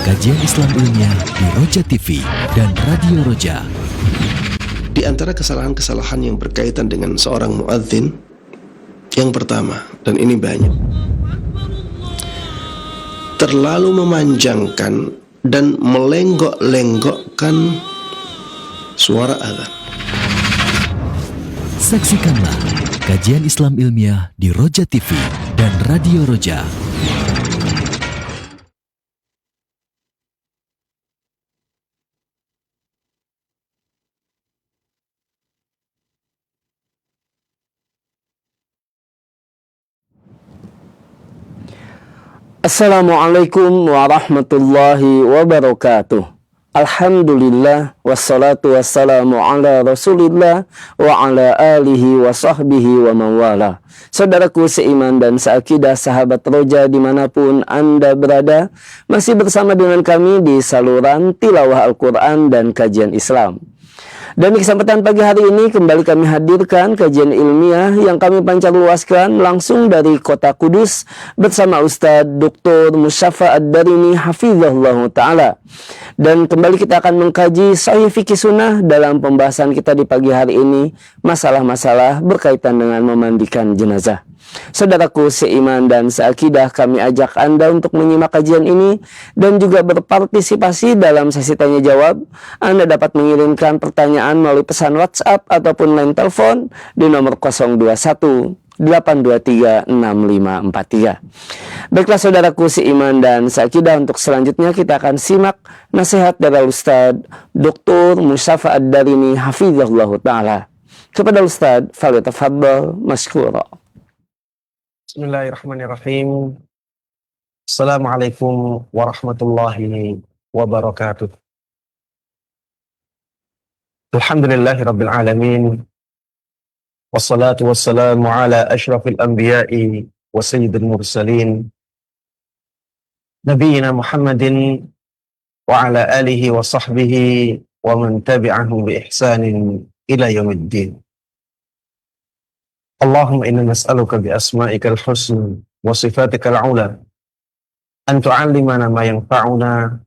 kajian Islam ilmiah di Roja TV dan Radio Roja. Di antara kesalahan-kesalahan yang berkaitan dengan seorang muadzin, yang pertama, dan ini banyak, terlalu memanjangkan dan melenggok-lenggokkan suara azan. Saksikanlah kajian Islam ilmiah di Roja TV dan Radio Roja. Assalamualaikum warahmatullahi wabarakatuh. Alhamdulillah wassalatu wassalamu ala Rasulillah wa ala alihi wa sahbihi wa mawala. Saudaraku seiman dan seakidah, sahabat Roja dimanapun Anda berada, masih bersama dengan kami di saluran tilawah Al-Quran dan kajian Islam. Dan di kesempatan pagi hari ini kembali kami hadirkan kajian ilmiah yang kami pancarluaskan langsung dari kota Kudus bersama Ustadz Dr. Musyafa Ad-Darimi Hafizahullah Ta'ala. Dan kembali kita akan mengkaji Sahih Fikih Sunnah dalam pembahasan kita di pagi hari ini, masalah-masalah berkaitan dengan memandikan jenazah. Saudaraku seiman dan seakidah, kami ajak Anda untuk menyimak kajian ini dan juga berpartisipasi dalam sesi tanya jawab. Anda dapat mengirimkan pertanyaan melalui pesan WhatsApp ataupun line telepon di nomor 021 823 6543. Baiklah saudaraku seiman dan seakidah, untuk selanjutnya kita akan simak nasihat dari Ustadz Dr. Musyafa Ad-Darimi Hafizahullah Ta'ala. Kepada Ustadz, falyatafaddal masykura. Bismillahirrahmanirrahim. Assalamualaikum warahmatullahi wabarakatuh. Alhamdulillahi rabbil alamin. Wassalatu wassalamu ala ashrafil anbiya'i wa sayyidil mursalin, Nabiyyina Muhammadin wa ala alihi wa sahbihi wa man tabi'ahum bi ihsanin ila yaumiddin. Allahumma inna nas'aluka bi asma'ikal husna wa sifatikal ula an tu'allimana ma yanfa'una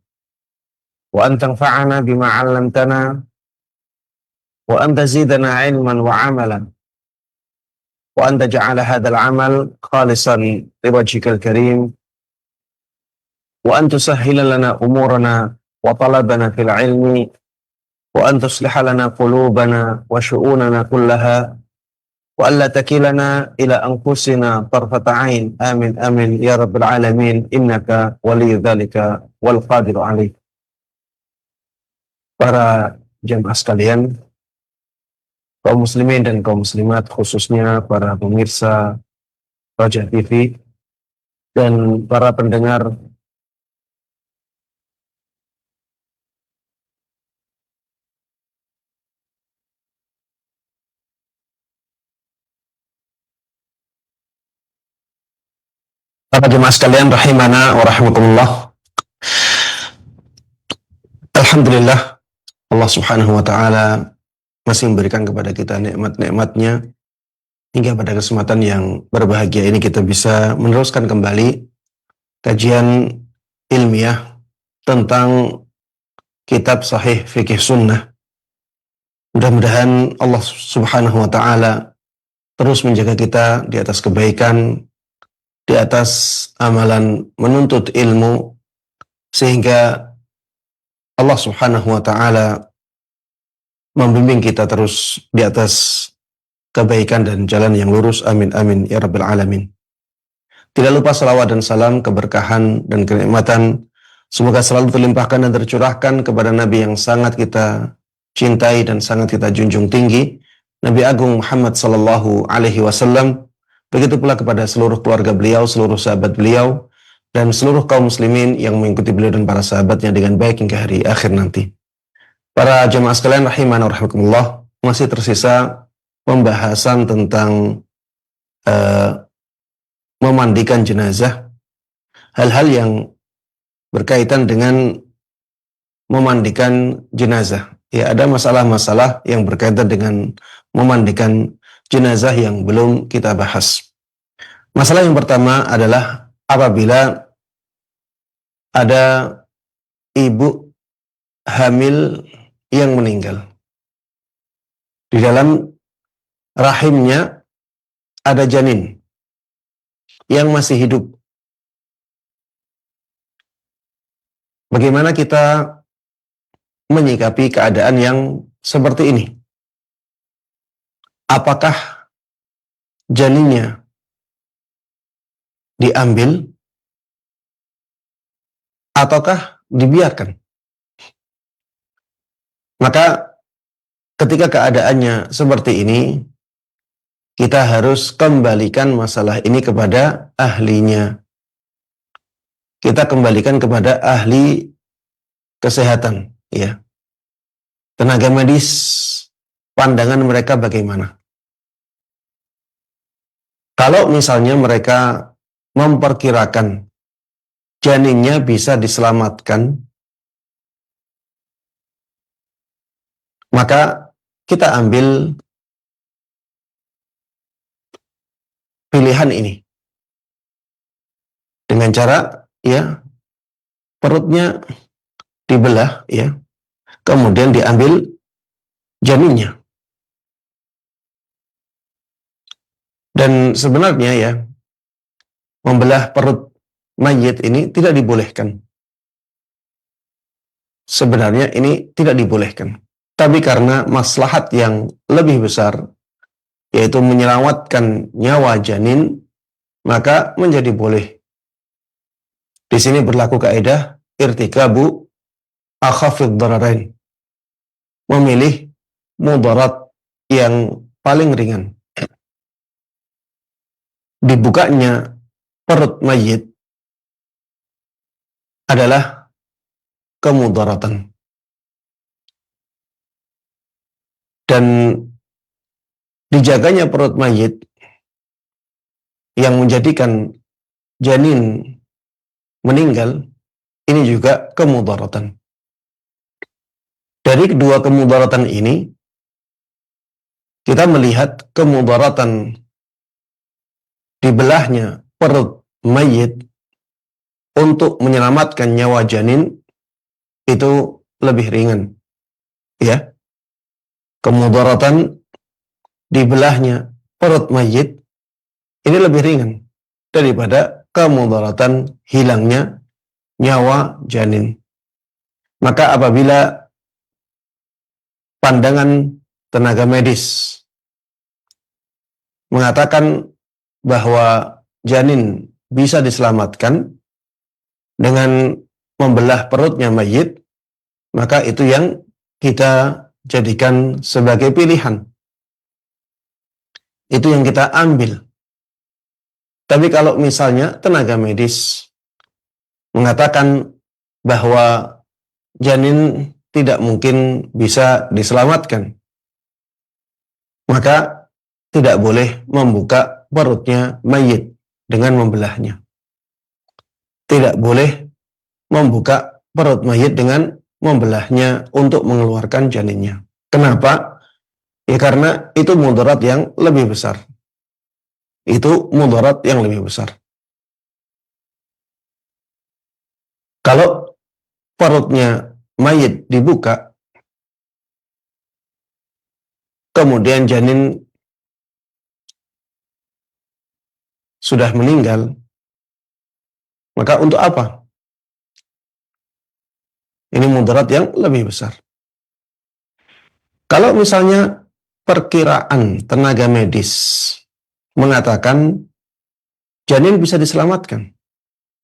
wa an tanfa'ana bima 'allamtana wa an tazidana 'ilman wa 'amalan wa an taj'ala hadzal 'amal khalisan liwajhikal karim wa an tusahhila lana umurana wa talabana fil 'ilmi wa an tusliha lana qulubana wa syu'unana kullaha wa alla takilana ila anfusina tarfata ain. Amin amin ya rabbal alamin, innaka waliyyu dzalika wal qadiru alaih. Para jamaah sekalian, kaum muslimin dan kaum muslimat, khususnya para pemirsa Roja TV dan para pendengar para jemaah sekalian rahimana wa rahmatullah. Alhamdulillah, Allah subhanahu wa ta'ala masih memberikan kepada kita nikmat-nikmatnya hingga pada kesempatan yang berbahagia ini kita bisa meneruskan kembali kajian ilmiah tentang kitab Sahih Fikih Sunnah. Mudah-mudahan Allah subhanahu wa ta'ala terus menjaga kita di atas kebaikan, di atas amalan menuntut ilmu, sehingga Allah subhanahu wa ta'ala membimbing kita terus di atas kebaikan dan jalan yang lurus. Amin amin ya rabbal alamin. Tidak lupa salawat dan salam, keberkahan dan kenikmatan semoga selalu terlimpahkan dan tercurahkan kepada Nabi yang sangat kita cintai dan sangat kita junjung tinggi, Nabi Agung Muhammad sallallahu alaihi wasallam. Begitu pula kepada seluruh keluarga beliau, seluruh sahabat beliau, dan seluruh kaum muslimin yang mengikuti beliau dan para sahabatnya dengan baik hingga hari akhir nanti. Para jemaah sekalian rahimana wa rahimakumullah, masih tersisa pembahasan tentang memandikan jenazah, hal-hal yang berkaitan dengan memandikan jenazah. Ya, ada masalah-masalah yang berkaitan dengan memandikan jenazah yang belum kita bahas. Masalah yang pertama adalah apabila ada ibu hamil yang meninggal. Di dalam rahimnya ada janin yang masih hidup. Bagaimana kita menyikapi keadaan yang seperti ini? Apakah janinnya diambil ataukah dibiarkan? Maka ketika keadaannya seperti ini, kita harus kembalikan masalah ini kepada ahlinya. Kita kembalikan kepada ahli kesehatan, ya. Tenaga medis, pandangan mereka bagaimana? Kalau misalnya mereka memperkirakan janinnya bisa diselamatkan, maka kita ambil pilihan ini dengan cara, ya, perutnya dibelah, ya, kemudian diambil janinnya. Dan sebenarnya, ya, membelah perut mayit ini tidak dibolehkan. Sebenarnya ini tidak dibolehkan. Tapi karena maslahat yang lebih besar, yaitu menyelamatkan nyawa janin, maka menjadi boleh. Di sini berlaku kaidah irtikabu akhafid dararain. Memilih mudarat yang paling ringan. Dibukanya perut mayit adalah kemudaratan. Dan dijaganya perut mayit yang menjadikan janin meninggal, ini juga kemudaratan. Dari kedua kemudaratan ini, kita melihat kemudaratan dibelahnya perut mayit untuk menyelamatkan nyawa janin itu lebih ringan, ya. Kemudaratan dibelahnya perut mayit ini lebih ringan daripada kemudaratan hilangnya nyawa janin. Maka apabila pandangan tenaga medis mengatakan bahwa janin bisa diselamatkan dengan membelah perutnya mayit, maka itu yang kita jadikan sebagai pilihan. Itu yang kita ambil. Tapi kalau misalnya tenaga medis mengatakan bahwa janin tidak mungkin bisa diselamatkan, maka tidak boleh membuka perutnya mayit dengan membelahnya. Tidak boleh membuka perut mayit dengan membelahnya untuk mengeluarkan janinnya. Kenapa? Ya karena itu mudarat yang lebih besar. Itu mudarat yang lebih besar. Kalau perutnya mayit dibuka, kemudian janin sudah meninggal, maka untuk apa? Ini mudarat yang lebih besar. Kalau misalnya perkiraan tenaga medis mengatakan janin bisa diselamatkan,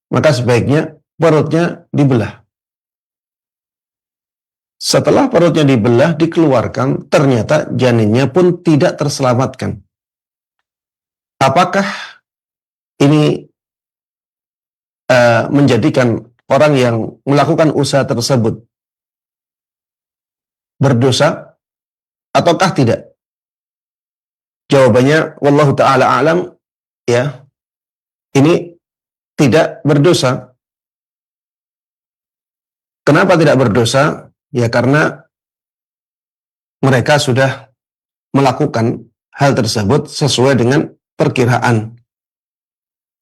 maka sebaiknya perutnya dibelah. Setelah perutnya dibelah, dikeluarkan, ternyata janinnya pun tidak terselamatkan. Apakah ini menjadikan orang yang melakukan usaha tersebut berdosa ataukah tidak? Jawabannya wallahu taala alam, ya. Ini tidak berdosa. Kenapa tidak berdosa? Ya karena mereka sudah melakukan hal tersebut sesuai dengan perkiraan.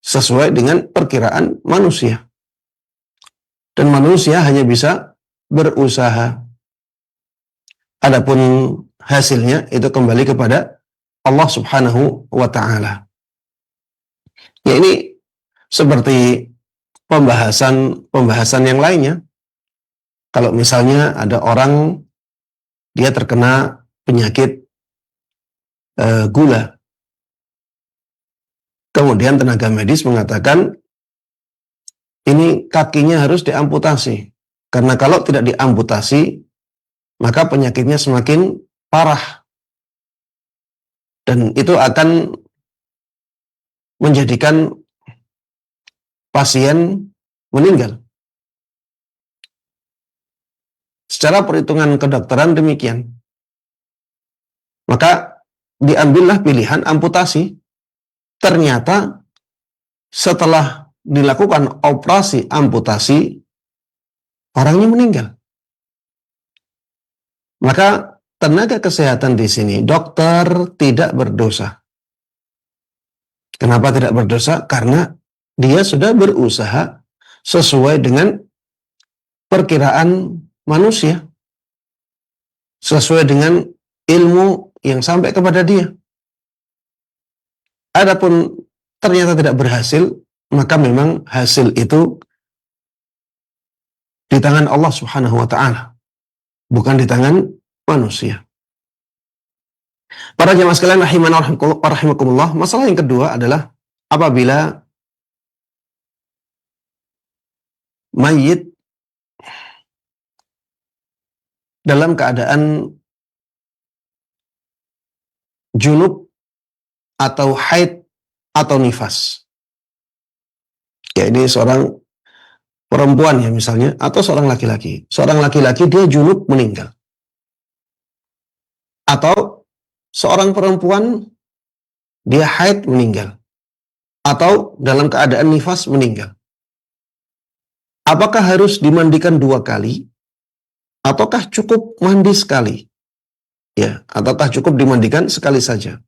Sesuai dengan perkiraan manusia. dan manusia hanya bisa berusaha. Adapun hasilnya itu kembali kepada Allah Subhanahu wa Ta'ala. Ya, ini seperti pembahasan yang lainnya. Kalau misalnya ada orang dia terkena penyakit gula, kemudian tenaga medis mengatakan ini kakinya harus diamputasi, karena kalau tidak diamputasi maka penyakitnya semakin parah dan itu akan menjadikan pasien meninggal. Secara perhitungan kedokteran demikian. Maka diambillah pilihan amputasi. Ternyata setelah dilakukan operasi amputasi, orangnya meninggal. Maka tenaga kesehatan di sini, dokter tidak berdosa. Kenapa tidak berdosa? Karena dia sudah berusaha sesuai dengan perkiraan manusia, sesuai dengan ilmu yang sampai kepada dia. Adapun ternyata tidak berhasil, maka memang hasil itu di tangan Allah Subhanahu wa Ta'ala, bukan di tangan manusia. Para jamaah sekalian rahimana wa rahimakumullah, masalah yang kedua adalah apabila mayit dalam keadaan junub atau haid atau nifas. Ya, ini seorang perempuan ya misalnya, atau seorang laki-laki. Seorang laki-laki dia junub meninggal. Atau seorang perempuan dia haid meninggal. Atau dalam keadaan nifas meninggal. Apakah harus dimandikan 2 kali? Ataukah cukup mandi sekali? Ya, ataukah cukup dimandikan sekali saja?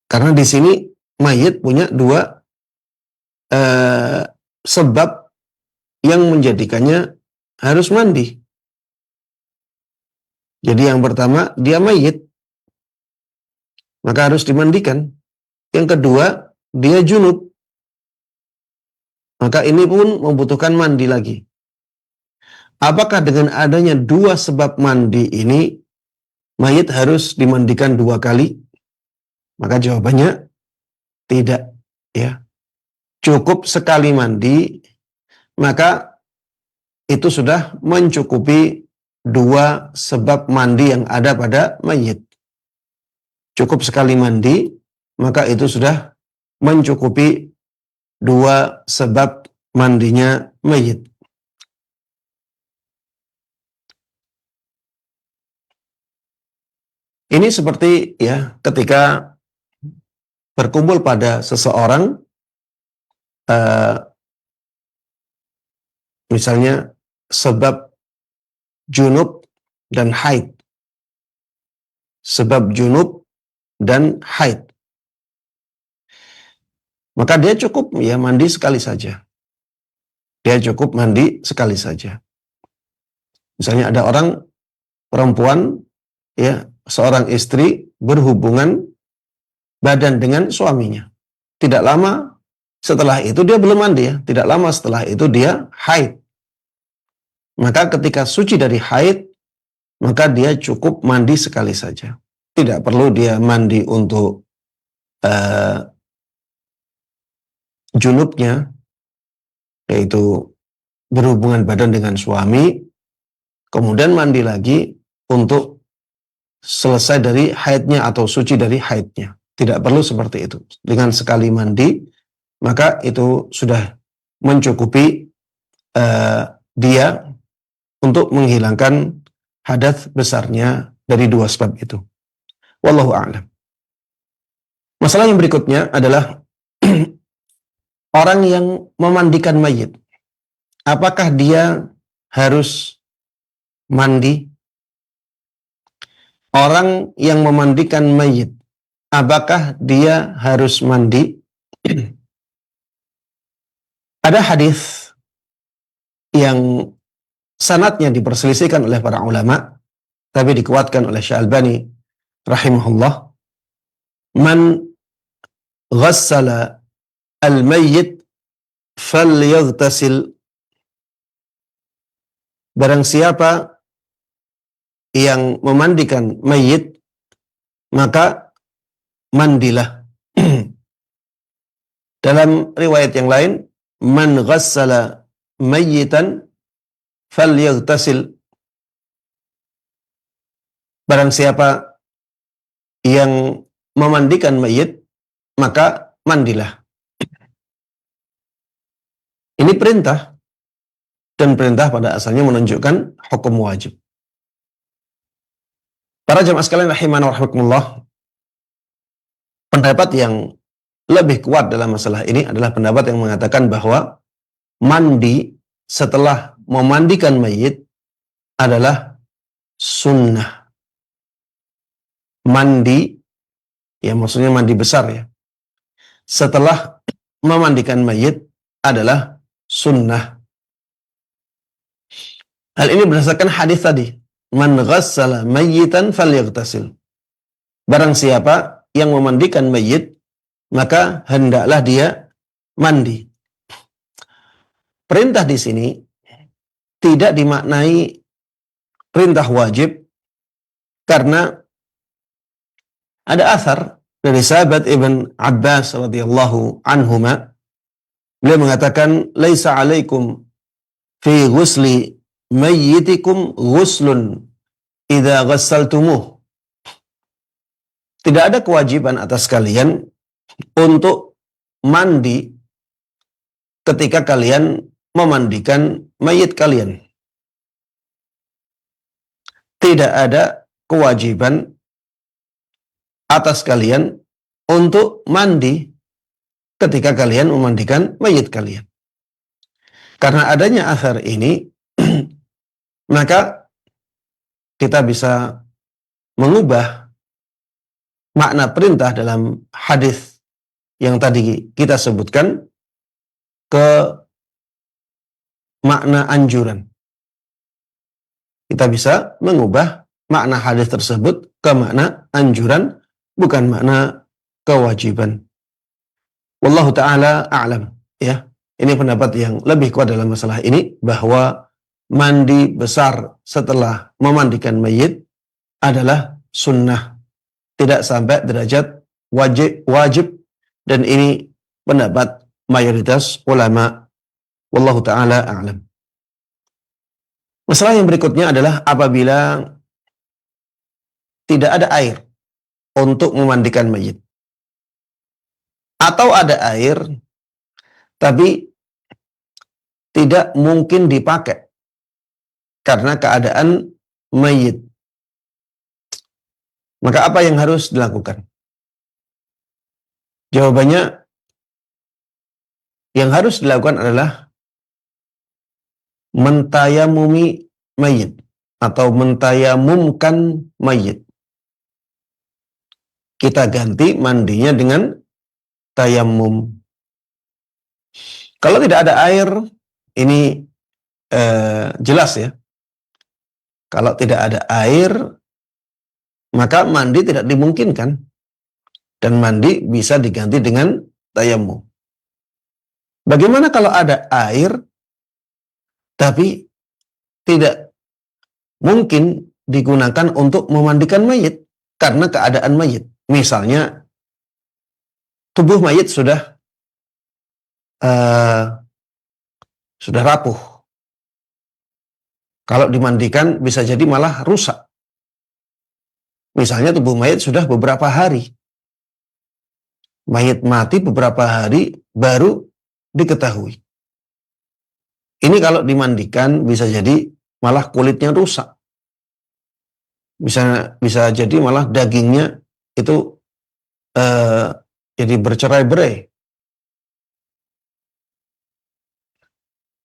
Karena di sini mayit punya 2 sebab yang menjadikannya harus mandi. Jadi yang pertama, dia mayit, maka harus dimandikan. Yang kedua, dia junub, maka ini pun membutuhkan mandi lagi. Apakah dengan adanya 2 sebab mandi ini, mayit harus dimandikan 2 kali? Maka jawabannya tidak, ya. Cukup sekali mandi, maka itu sudah mencukupi 2 sebab mandi yang ada pada mayit. Cukup sekali mandi, maka itu sudah mencukupi 2 sebab mandinya mayit. Ini seperti ya ketika berkumpul pada seseorang, misalnya sebab junub dan haid. Sebab junub dan haid. Maka dia cukup ya mandi sekali saja. Dia cukup mandi sekali saja. Misalnya ada orang perempuan, ya, seorang istri berhubungan badan dengan suaminya. Tidak lama setelah itu dia belum mandi, ya. Tidak lama setelah itu dia haid. Maka ketika suci dari haid, maka dia cukup mandi sekali saja. Tidak perlu dia mandi untuk junubnya, yaitu berhubungan badan dengan suami, kemudian mandi lagi untuk selesai dari haidnya atau suci dari haidnya. Tidak perlu seperti itu. Dengan sekali mandi, maka itu sudah mencukupi dia untuk menghilangkan hadas besarnya dari 2 sebab itu. Wallahu a'lam. Masalah yang berikutnya adalah orang yang memandikan mayit. Apakah dia harus mandi? Orang yang memandikan mayit, apakah dia harus mandi? Ada hadis yang sanadnya diperselisihkan oleh para ulama, tapi dikuatkan oleh Syekh Albani rahimahullah. Man ghassala al-mayyit falyaghtasil. Barang siapa yang memandikan mayit, maka mandilah. Dalam riwayat yang lain, man ghassala mayyitan falyaghtasil. Barang siapa yang memandikan mayit, maka mandilah. Ini perintah, dan perintah pada asalnya menunjukkan hukum wajib. Para jamaah sekalian rahimana wa rahimakumullah, pendapat yang lebih kuat dalam masalah ini adalah pendapat yang mengatakan bahwa mandi setelah memandikan mayit adalah sunnah. Mandi, ya maksudnya mandi besar ya, setelah memandikan mayit adalah sunnah. Hal ini berdasarkan hadis tadi, man ghassala mayyitan falyaghtasil. Barang siapa yang memandikan mayit, maka hendaklah dia mandi. Perintah di sini tidak dimaknai perintah wajib, karena ada athar dari sahabat Ibn Abbas radhiyallahu anhuma, beliau mengatakan, laisa alaikum fi ghusli mayyitikum ghuslun idza ghassaltumuh. Tidak ada kewajiban atas kalian untuk mandi ketika kalian memandikan mayit kalian. Tidak ada kewajiban atas kalian untuk mandi ketika kalian memandikan mayit kalian. Karena adanya athar ini, maka kita bisa mengubah makna perintah dalam hadis yang tadi kita sebutkan ke makna anjuran. Kita bisa mengubah makna hadis tersebut ke makna anjuran, bukan makna kewajiban. Wallahu ta'ala a'lam. Ya, ini pendapat yang lebih kuat dalam masalah ini, bahwa mandi besar setelah memandikan mayit adalah sunnah, tidak sampai derajat wajib, dan ini pendapat mayoritas ulama. Wallahu ta'ala a'lam. Masalah yang berikutnya adalah apabila tidak ada air untuk memandikan mayit, atau ada air tapi tidak mungkin dipakai karena keadaan mayit, maka apa yang harus dilakukan? Jawabannya, yang harus dilakukan adalah mentayamumi mayit atau mentayamumkan mayit. Kita ganti mandinya dengan tayamum. Kalau tidak ada air, ini jelas ya. Kalau tidak ada air, maka mandi tidak dimungkinkan, dan mandi bisa diganti dengan tayamum. Bagaimana kalau ada air tapi tidak mungkin digunakan untuk memandikan mayit karena keadaan mayit? Misalnya tubuh mayit sudah rapuh. Kalau dimandikan bisa jadi malah rusak. Misalnya tubuh mayit sudah beberapa hari. Mayit mati beberapa hari baru diketahui. Ini kalau dimandikan bisa jadi malah kulitnya rusak. Bisa jadi malah dagingnya itu jadi bercerai-berai.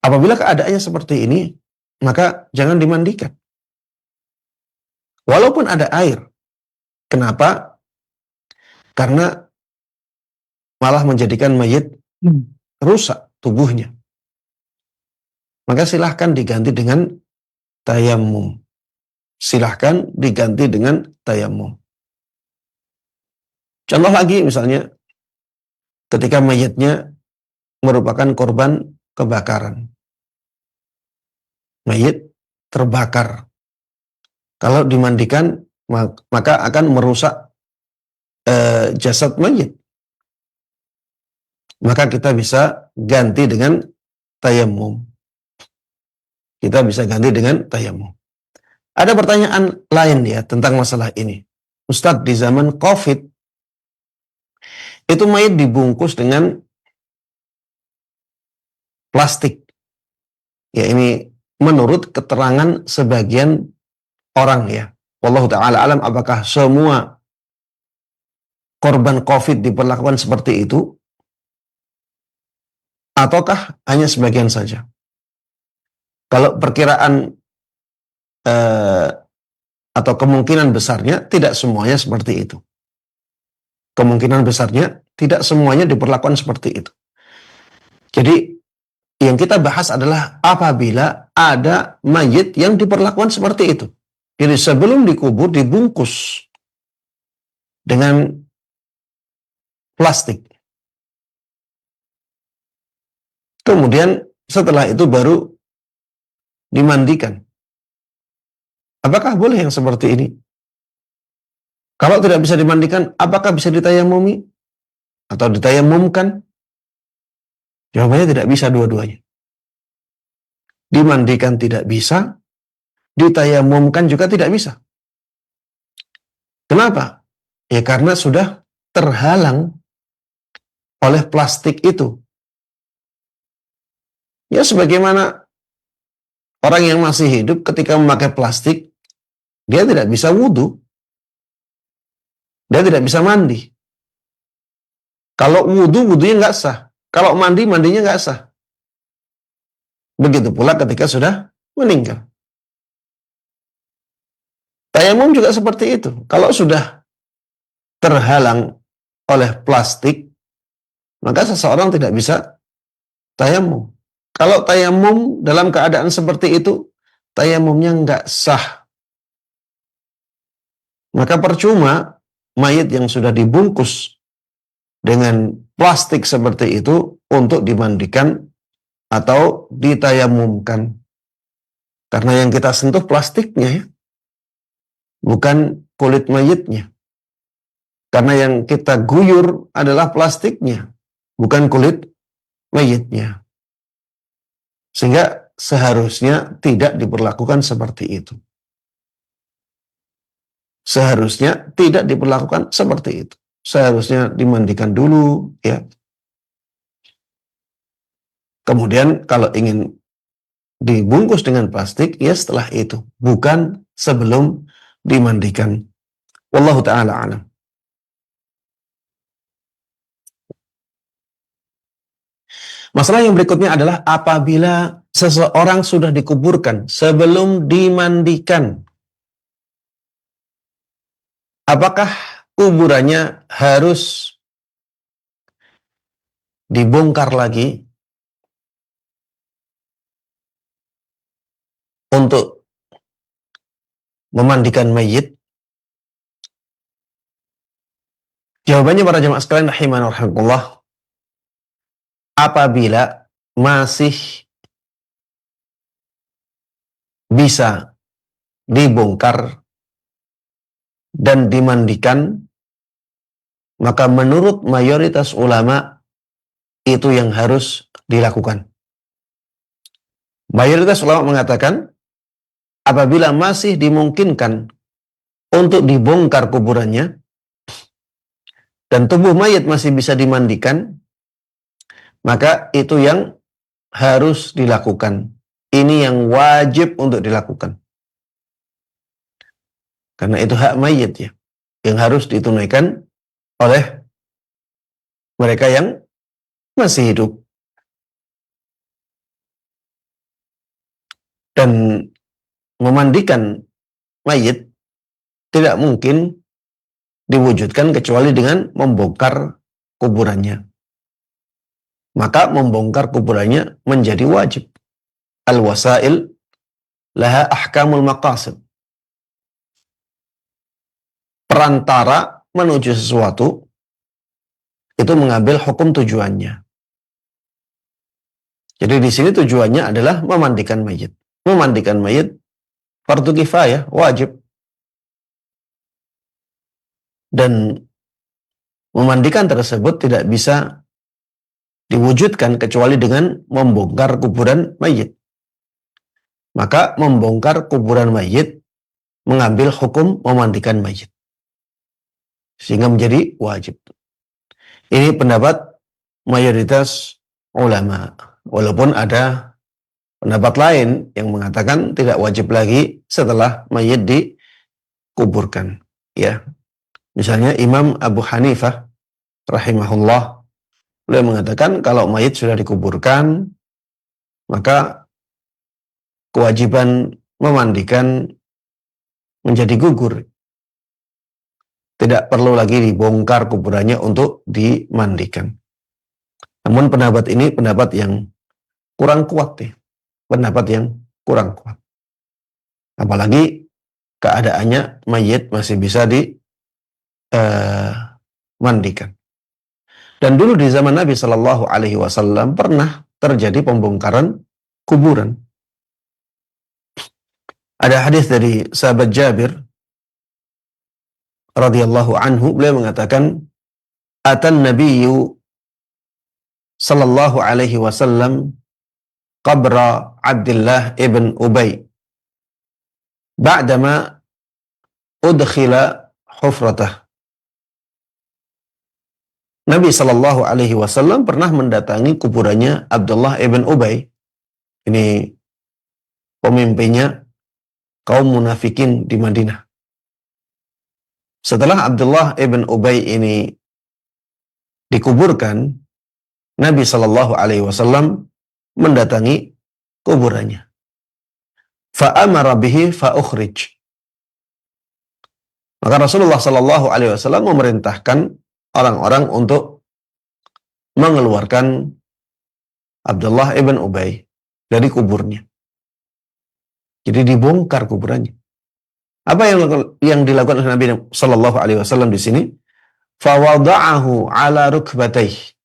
Apabila keadaannya seperti ini, maka jangan dimandikan. Walaupun ada air. Kenapa? Karena malah menjadikan mayit rusak tubuhnya. maka silahkan diganti dengan tayamum. Silahkan diganti dengan tayamum. Contoh lagi misalnya, ketika mayitnya merupakan korban kebakaran. Mayit terbakar. Kalau dimandikan, maka akan merusak jasad mayit. Maka kita bisa ganti dengan tayamum. Kita bisa ganti dengan tayamum. Ada pertanyaan lain ya tentang masalah ini. Ustadz, di zaman COVID, itu mayit dibungkus dengan plastik. Ya, ini menurut keterangan sebagian orang ya. Wallahu ta'ala alam, apakah semua korban COVID diperlakukan seperti itu? Ataukah hanya sebagian saja? Kalau perkiraan atau kemungkinan besarnya tidak semuanya seperti itu. Kemungkinan besarnya tidak semuanya diperlakukan seperti itu. Jadi yang kita bahas adalah apabila ada mayit yang diperlakukan seperti itu. Jadi sebelum dikubur dibungkus dengan plastik. Kemudian setelah itu baru dimandikan. Apakah boleh yang seperti ini? Kalau tidak bisa dimandikan, apakah bisa ditayamumi? Atau ditayamumkan? Jawabannya tidak bisa dua-duanya. Dimandikan tidak bisa, ditayamumkan juga tidak bisa. Kenapa? Ya karena sudah terhalang oleh plastik itu. Ya sebagaimana orang yang masih hidup ketika memakai plastik, dia tidak bisa wudhu. Dia tidak bisa mandi. Kalau wudhu, wudhunya nggak sah. Kalau mandi, mandinya nggak sah. Begitu pula ketika sudah meninggal. Tayamum juga seperti itu. Kalau sudah terhalang oleh plastik, maka seseorang tidak bisa tayamum. Kalau tayamum dalam keadaan seperti itu, tayamumnya nggak sah. Maka percuma mayit yang sudah dibungkus dengan plastik seperti itu untuk dimandikan atau ditayamumkan. Karena yang kita sentuh plastiknya ya, bukan kulit mayitnya. Karena yang kita guyur adalah plastiknya, bukan kulit mayitnya. Sehingga seharusnya tidak diperlakukan seperti itu. Seharusnya tidak diperlakukan seperti itu. Seharusnya dimandikan dulu, ya. Kemudian kalau ingin dibungkus dengan plastik, ya setelah itu. Bukan sebelum dimandikan. Wallahu ta'ala alam. Masalah yang berikutnya adalah apabila seseorang sudah dikuburkan sebelum dimandikan, apakah kuburannya harus dibongkar lagi untuk memandikan mayit? Jawabannya para jemaah sekalian rahimani wa rahimakumullah, apabila masih bisa dibongkar dan dimandikan, maka menurut mayoritas ulama itu yang harus dilakukan. Mayoritas ulama mengatakan apabila masih dimungkinkan untuk dibongkar kuburannya dan tubuh mayit masih bisa dimandikan, maka itu yang harus dilakukan. Ini yang wajib untuk dilakukan. Karena itu hak mayit ya, yang harus ditunaikan oleh mereka yang masih hidup. Dan memandikan mayit tidak mungkin diwujudkan kecuali dengan membongkar kuburannya. Maka membongkar kuburannya menjadi wajib. al-wasail laha ahkamul maqasid. Perantara menuju sesuatu itu mengambil hukum tujuannya. Jadi di sini tujuannya adalah memandikan mayit. Memandikan mayit fardu kifayah, wajib. Dan memandikan tersebut tidak bisa diwujudkan kecuali dengan membongkar kuburan mayit. Maka membongkar kuburan mayit mengambil hukum memandikan mayit. Sehingga menjadi wajib. Ini pendapat mayoritas ulama. Walaupun ada pendapat lain yang mengatakan tidak wajib lagi setelah mayit dikuburkan. Ya, misalnya Imam Abu Hanifah rahimahullah, beliau mengatakan kalau mayit sudah dikuburkan, maka kewajiban memandikan menjadi gugur. Tidak perlu lagi dibongkar kuburannya untuk dimandikan. Namun pendapat ini pendapat yang kurang kuat ya. Pendapat yang kurang kuat. Apalagi keadaannya mayit masih bisa dimandikan. Dan dulu di zaman Nabi Shallallahu Alaihi Wasallam pernah terjadi pembongkaran kuburan. Ada hadis dari sahabat Jabir radhiyallahu anhu, beliau mengatakan, "Atan Nabiyyu sallallahu alaihi wasallam qabra Abdullah ibn Ubay ba'dama udkhila hufratah." Nabi sallallahu alaihi wasallam pernah mendatangi kuburannya Abdullah ibn Ubay. Ini pemimpinnya kaum munafikin di Madinah. Setelah Abdullah ibn Ubay ini dikuburkan, Nabi sallallahu alaihi wasallam mendatangi kuburannya. Fa'amara bihi fa'ukhrij. Maka Rasulullah sallallahu alaihi wasallam memerintahkan orang-orang untuk mengeluarkan Abdullah ibn Ubay dari kuburnya. Jadi dibongkar kuburannya. Apa yang dilakukan oleh Nabi sallallahu alaihi wasallam di sini? Fawada'ahu ala rukbatayhi.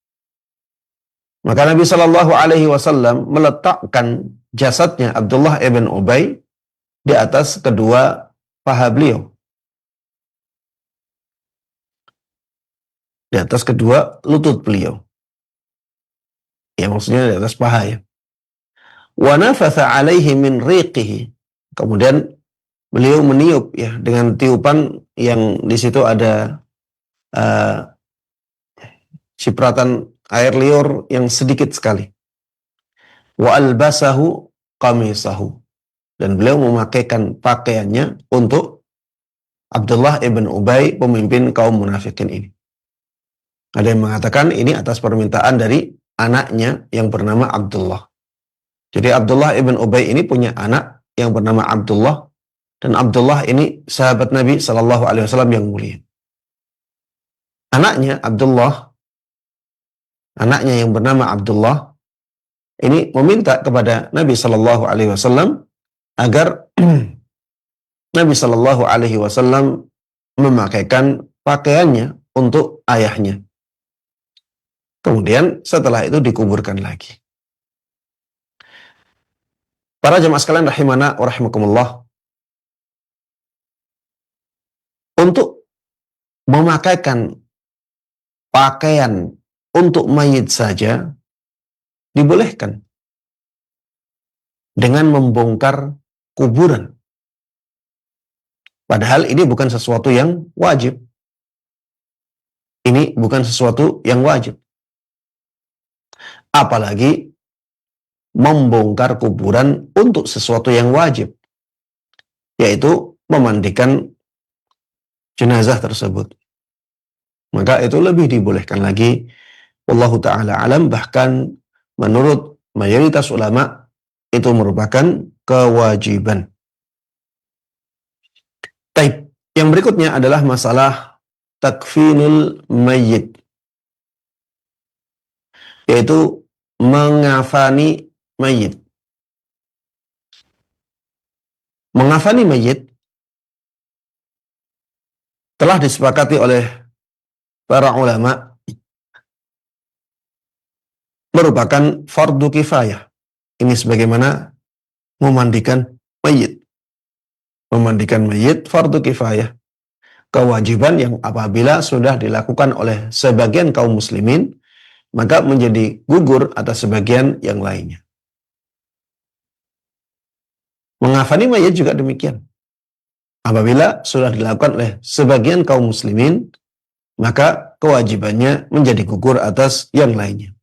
Maka Nabi sallallahu alaihi wasallam meletakkan jasadnya Abdullah ibn Ubay di atas kedua paha beliau. Di atas kedua lutut beliau. Ya, maksudnya di atas paha ya. Wa nafatha alaihi min riqihi. Kemudian beliau meniup ya dengan tiupan yang di situ ada cipratan air liur yang sedikit sekali. Wa albasahu qamisahu. Dan beliau memakaikan pakaiannya untuk Abdullah ibn Ubay, pemimpin kaum munafikin ini. Ada yang mengatakan ini atas permintaan dari anaknya yang bernama Abdullah. Jadi Abdullah ibn Ubay ini punya anak yang bernama Abdullah, dan Abdullah ini sahabat Nabi Sallallahu Alaihi Wasallam yang mulia. Anaknya Abdullah, anaknya yang bernama Abdullah, ini meminta kepada Nabi Sallallahu Alaihi Wasallam agar Nabi Sallallahu Alaihi Wasallam memakaikan pakaiannya untuk ayahnya. Kemudian setelah itu dikuburkan lagi. Para jemaah sekalian rahimana wa rahimakumullah, untuk memakaikan pakaian untuk mayit saja dibolehkan dengan membongkar kuburan. Padahal ini bukan sesuatu yang wajib. Ini bukan sesuatu yang wajib. Apalagi membongkar kuburan untuk sesuatu yang wajib, yaitu memandikan jenazah tersebut. Maka itu lebih dibolehkan lagi. Wallahu ta'ala alam, bahkan menurut mayoritas ulama itu merupakan kewajiban. Baik, yang berikutnya adalah masalah takfinul mayyit, yaitu mengafani mayit. Mengafani mayit telah disepakati oleh para ulama merupakan fardu kifayah. Ini sebagaimana memandikan mayit. Memandikan mayit fardu kifayah. Kewajiban yang apabila sudah dilakukan oleh sebagian kaum muslimin, maka menjadi gugur atas sebagian yang lainnya. Mengafani mayit juga demikian. Apabila sudah dilakukan oleh sebagian kaum muslimin, maka kewajibannya menjadi gugur atas yang lainnya.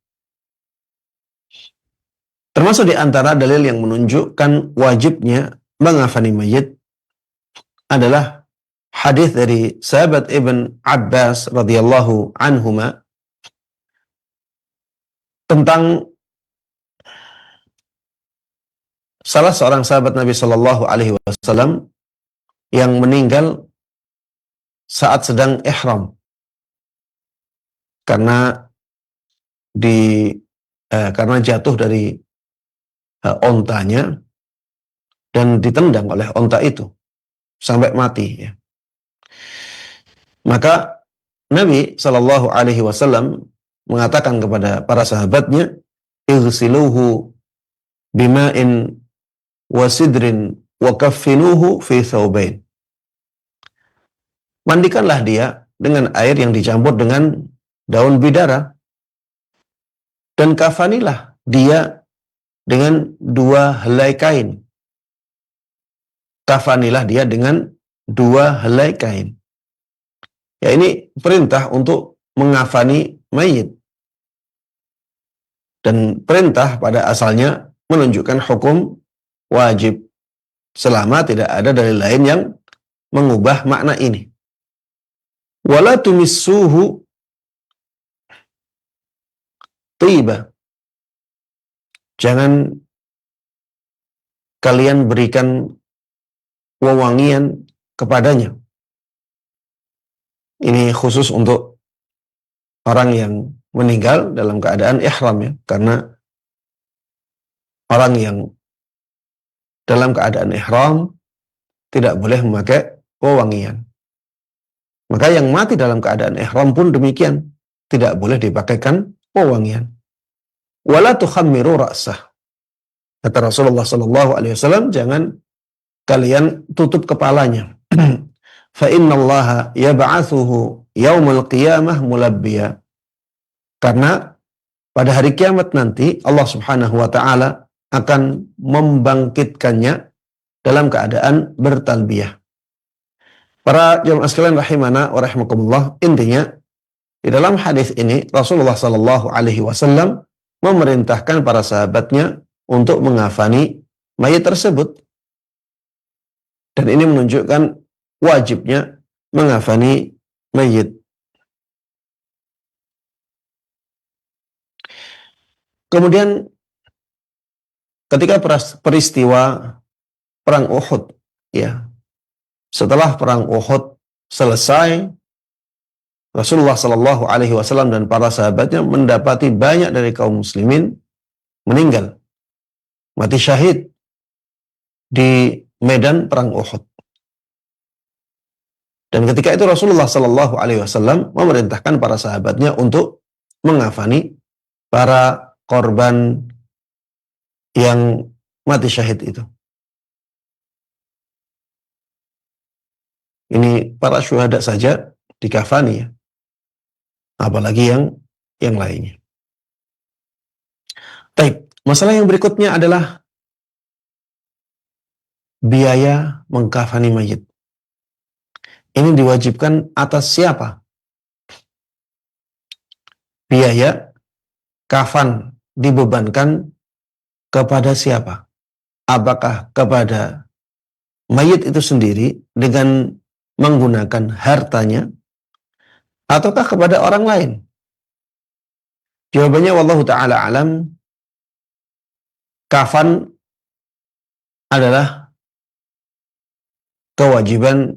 Termasuk di antara dalil yang menunjukkan wajibnya mengafani mayit adalah hadis dari sahabat Ibn Abbas radhiyallahu anhuma tentang salah seorang sahabat Nabi Shallallahu Alaihi Wasallam yang meninggal saat sedang ihram karena karena jatuh dari ontanya dan ditendang oleh onta itu sampai mati. Ya. Maka Nabi Shallallahu Alaihi Wasallam mengatakan kepada para sahabatnya, "Ighsiluhu bima'in wa sidrin wa kaffinuhu fi thawbain." Mandikanlah dia dengan air yang dicampur dengan daun bidara dan kafanilah dia dengan 2 helai kain. Kafanilah dia dengan 2 helai kain. Ya, ini perintah untuk mengafani mayit. Dan perintah pada asalnya menunjukkan hukum wajib selama tidak ada dalil lain yang mengubah makna ini. Wala tumissuhu tiba. Jangan kalian berikan wewangian kepadanya. Ini khusus untuk orang yang meninggal dalam keadaan ihram ya, karena orang yang dalam keadaan ihram tidak boleh memakai wewangian. Maka yang mati dalam keadaan ihram pun demikian, tidak boleh dipakaikan wewangian. Wala tukhammiru ra'sah. Kata Rasulullah sallallahu alaihi wasallam, jangan kalian tutup kepalanya. Fa innallaha yab'atsuhu yaumul qiyamah mulabbiya. Karena pada hari kiamat nanti Allah Subhanahu wa taala akan membangkitkannya dalam keadaan bertalbiyah. Para jemaah sekalian rahimana wa rahimakumullah, intinya di dalam hadis ini Rasulullah sallallahu alaihi wasallam memerintahkan para sahabatnya untuk mengafani mayit tersebut. Dan ini menunjukkan wajibnya mengafani mayit. Kemudian ketika peristiwa perang Uhud, ya, setelah perang Uhud selesai, Rasulullah Shallallahu Alaihi Wasallam dan para sahabatnya mendapati banyak dari kaum muslimin meninggal, mati syahid di medan perang Uhud. Dan ketika itu Rasulullah Shallallahu Alaihi Wasallam memerintahkan para sahabatnya untuk mengafani para korban yang mati syahid itu. Ini para syuhada saja dikafani ya, apalagi yang lainnya. Baik, masalah yang berikutnya adalah biaya mengkafani mayit. Ini diwajibkan atas siapa? Biaya kafan dibebankan kepada siapa? Apakah kepada mayit itu sendiri dengan menggunakan hartanya, ataukah kepada orang lain? Jawabannya wallahu ta'ala alam, kafan adalah kewajiban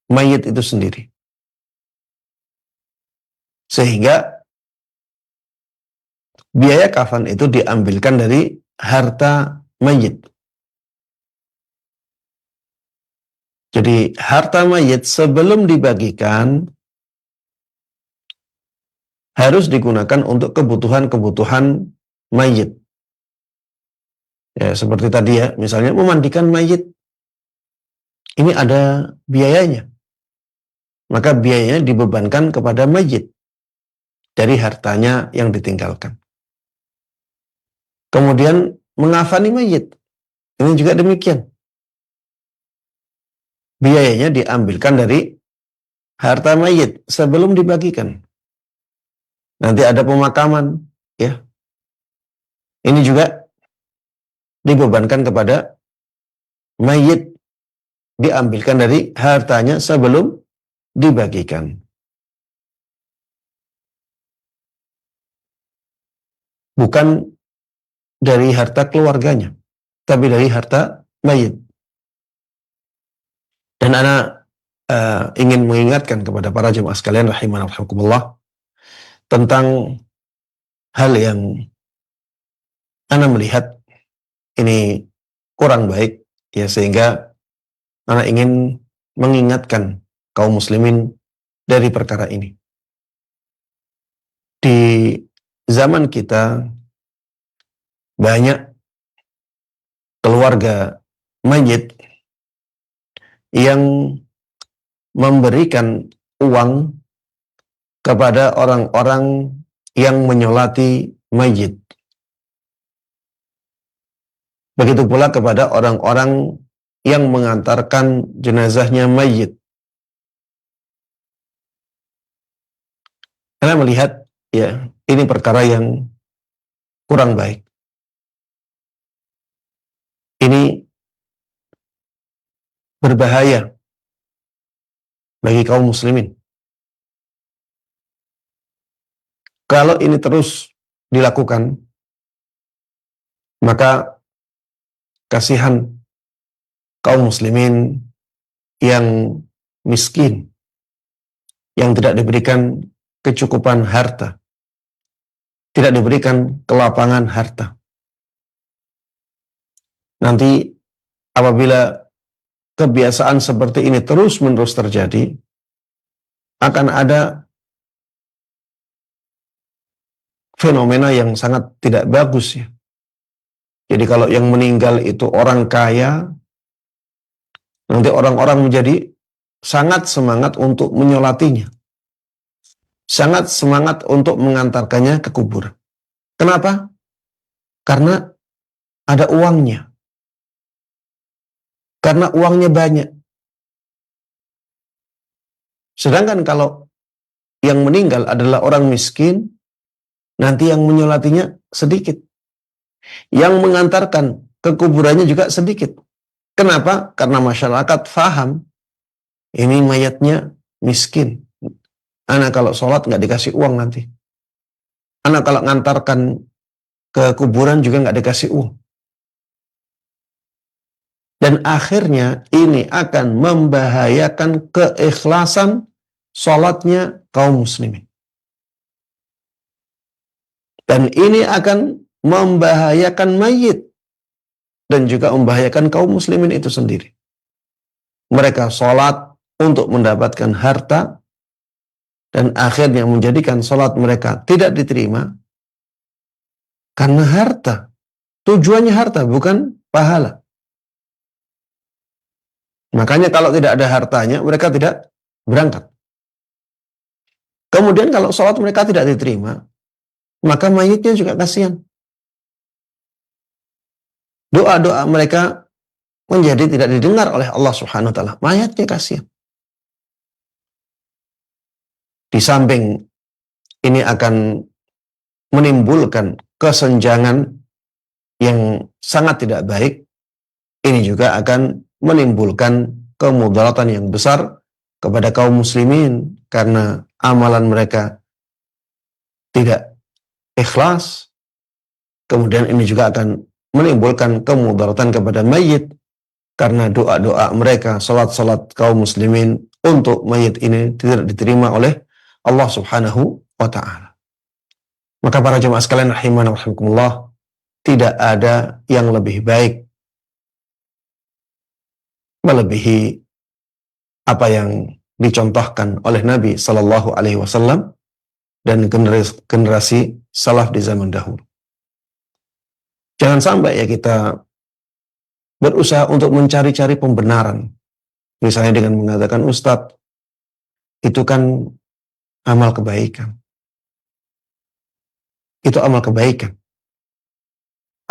mayit itu sendiri. Sehingga biaya kafan itu diambilkan dari harta mayit. Jadi harta mayit sebelum dibagikan harus digunakan untuk kebutuhan-kebutuhan mayit. Ya, seperti tadi ya, misalnya memandikan mayit, ini ada biayanya. Maka biayanya dibebankan kepada mayit dari hartanya yang ditinggalkan. Kemudian mengafani mayit, ini juga demikian. Biayanya diambilkan dari harta mayit sebelum dibagikan. Nanti ada pemakaman, ya. Ini juga dibebankan kepada mayit, diambilkan dari hartanya sebelum dibagikan. Bukan dari harta keluarganya, tapi dari harta mayit. Dan ana ingin mengingatkan kepada para jemaah sekalian rahimana wa rahimakumullah tentang hal yang ana melihat ini kurang baik, ya, sehingga ana ingin mengingatkan kaum muslimin dari perkara ini. Di zaman kita banyak keluarga mayit yang memberikan uang kepada orang-orang yang menyolati mayit. Begitu pula kepada orang-orang yang mengantarkan jenazahnya mayit. Karena melihat, ya, ini perkara yang kurang baik. Ini berbahaya bagi kaum muslimin. Kalau ini terus dilakukan, maka kasihan kaum muslimin yang miskin, yang tidak diberikan kecukupan harta, tidak diberikan kelapangan harta. Nanti apabila kebiasaan seperti ini terus-menerus terjadi, akan ada fenomena yang sangat tidak bagus, ya. Jadi kalau yang meninggal itu orang kaya, nanti orang-orang menjadi sangat semangat untuk menyolatinya, sangat semangat untuk mengantarkannya ke kuburan. Kenapa? Karena ada uangnya. Karena uangnya banyak. Sedangkan kalau yang meninggal adalah orang miskin, nanti yang menyolatinya sedikit. Yang mengantarkan ke kuburannya juga sedikit. Kenapa? Karena masyarakat faham, ini mayatnya miskin. Anak kalau sholat nggak dikasih uang nanti. Anak kalau ngantarkan ke kuburan juga nggak dikasih uang. Dan akhirnya ini akan membahayakan keikhlasan sholatnya kaum muslimin. Dan ini akan membahayakan mayit dan juga membahayakan kaum muslimin itu sendiri. Mereka sholat untuk mendapatkan harta dan akhirnya menjadikan sholat mereka tidak diterima karena harta. Tujuannya harta, bukan pahala. Makanya kalau tidak ada hartanya, mereka tidak berangkat. Kemudian kalau sholat mereka tidak diterima, maka mayitnya juga kasihan. Doa-doa mereka menjadi tidak didengar oleh Allah Subhanahu wa taala. Mayatnya kasihan. Di samping ini akan menimbulkan kesenjangan yang sangat tidak baik, ini juga akan menimbulkan kemudaratan yang besar kepada kaum muslimin karena amalan mereka tidak ikhlas. Kemudian ini juga akan menimbulkan kemudaratan kepada mayit karena doa-doa mereka, salat-salat kaum muslimin untuk mayit ini tidak diterima oleh Allah Subhanahu wa taala. Maka para jemaah sekalian rahimana wa rahimakumullah, tidak ada yang lebih baik melebihi apa yang dicontohkan oleh Nabi Sallallahu Alaihi Wasallam dan generasi salaf di zaman dahulu. Jangan sampai ya kita berusaha untuk mencari-cari pembenaran. Misalnya dengan mengatakan, Ustadz, itu kan amal kebaikan. Itu amal kebaikan.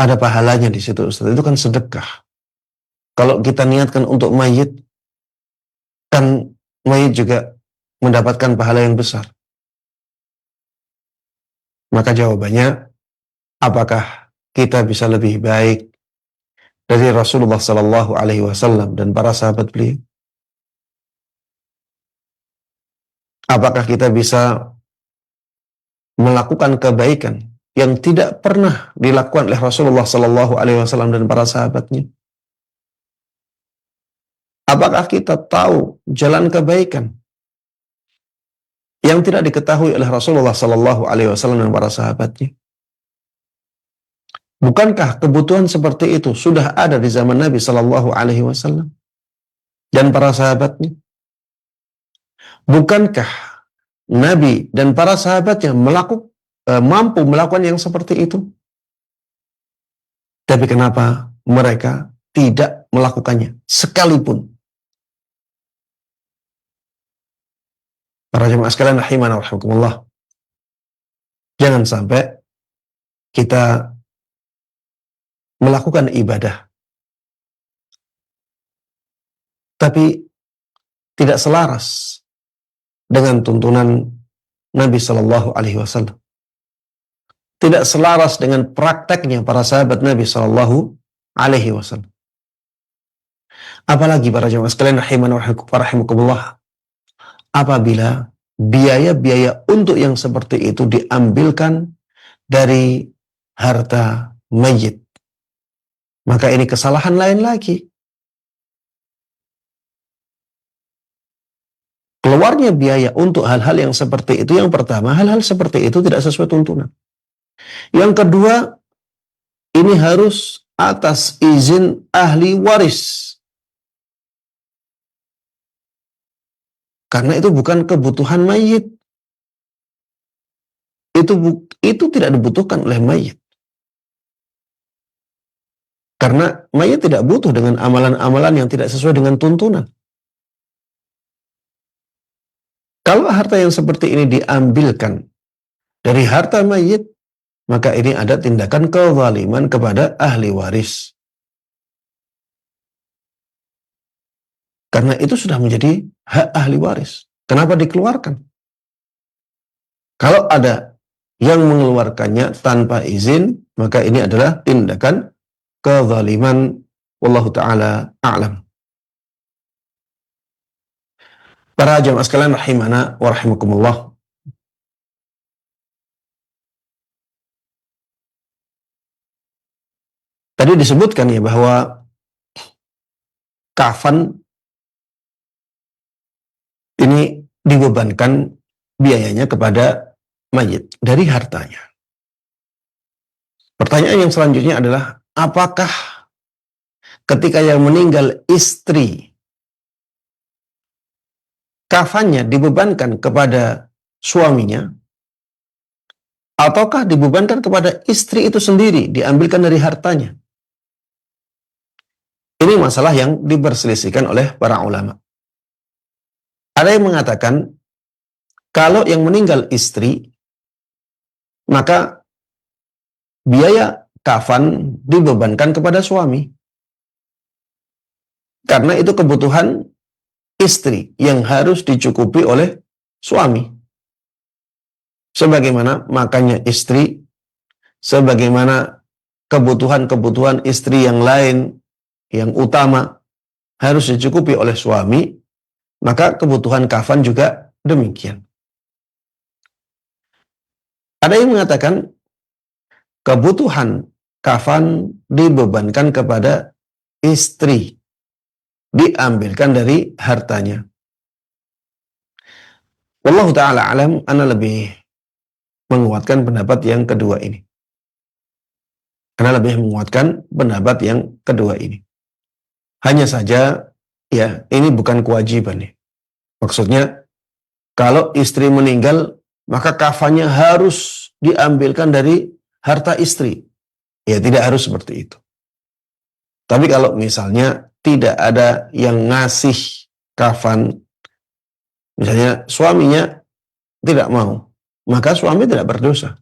Ada pahalanya di situ, Ustadz. Itu kan sedekah. Kalau kita niatkan untuk mayit, kan mayit juga mendapatkan pahala yang besar. Maka jawabannya, apakah kita bisa lebih baik dari Rasulullah Sallallahu Alaihi Wasallam dan para sahabat beliau? Apakah kita bisa melakukan kebaikan yang tidak pernah dilakukan oleh Rasulullah Sallallahu Alaihi Wasallam dan para sahabatnya? Apakah kita tahu jalan kebaikan yang tidak diketahui oleh Rasulullah Sallallahu Alaihi Wasallam dan para sahabatnya? Bukankah kebutuhan seperti itu sudah ada di zaman Nabi Sallallahu Alaihi Wasallam dan para sahabatnya? Bukankah Nabi dan para sahabatnya mampu melakukan yang seperti itu? Tapi kenapa mereka tidak melakukannya sekalipun? Para jemaah sekalian rahimana wa rahimakumullah, jangan sampai kita melakukan ibadah tapi tidak selaras dengan tuntunan Nabi Sallallahu Alaihi Wasallam, tidak selaras dengan prakteknya para sahabat Nabi Sallallahu Alaihi Wasallam. Apalagi para jemaah sekalian rahimana wa rahimakumullah, apabila biaya-biaya untuk yang seperti itu diambilkan dari harta mayit, maka ini kesalahan lain lagi. Keluarnya biaya untuk hal-hal yang seperti itu, yang pertama, hal-hal seperti itu tidak sesuai tuntunan. Yang kedua, ini harus atas izin ahli waris. Karena itu bukan kebutuhan mayit. Itu tidak dibutuhkan oleh mayit. Karena mayit tidak butuh dengan amalan-amalan yang tidak sesuai dengan tuntunan. Kalau harta yang seperti ini diambilkan dari harta mayit, maka ini ada tindakan kezaliman kepada ahli waris. Karena itu sudah menjadi hak ahli waris. Kenapa dikeluarkan? Kalau ada yang mengeluarkannya tanpa izin, maka ini adalah tindakan kezaliman. Wallahu ta'ala a'lam. Para jamaah sekalian rahimana wa rahimakumullah, tadi disebutkan ya bahwa kafan ini dibebankan biayanya kepada mayit dari hartanya. Pertanyaan yang selanjutnya adalah, apakah ketika yang meninggal istri, kafannya dibebankan kepada suaminya, ataukah dibebankan kepada istri itu sendiri, diambilkan dari hartanya? Ini masalah yang diperselisihkan oleh para ulama. Ada yang mengatakan, kalau yang meninggal istri, maka biaya kafan dibebankan kepada suami. Karena itu kebutuhan istri yang harus dicukupi oleh suami. Sebagaimana makannya istri, sebagaimana kebutuhan-kebutuhan istri yang lain, yang utama, harus dicukupi oleh suami, maka kebutuhan kafan juga demikian. Ada yang mengatakan, kebutuhan kafan dibebankan kepada istri, diambilkan dari hartanya. Wallahu ta'ala alam, ana lebih menguatkan pendapat yang kedua ini. Ana lebih menguatkan pendapat yang kedua ini. Hanya saja, ya, ini bukan kewajiban nih. Maksudnya, kalau istri meninggal, maka kafannya harus diambilkan dari harta istri. Ya, tidak harus seperti itu. Tapi kalau misalnya tidak ada yang ngasih kafan, misalnya suaminya tidak mau, maka suami tidak berdosa.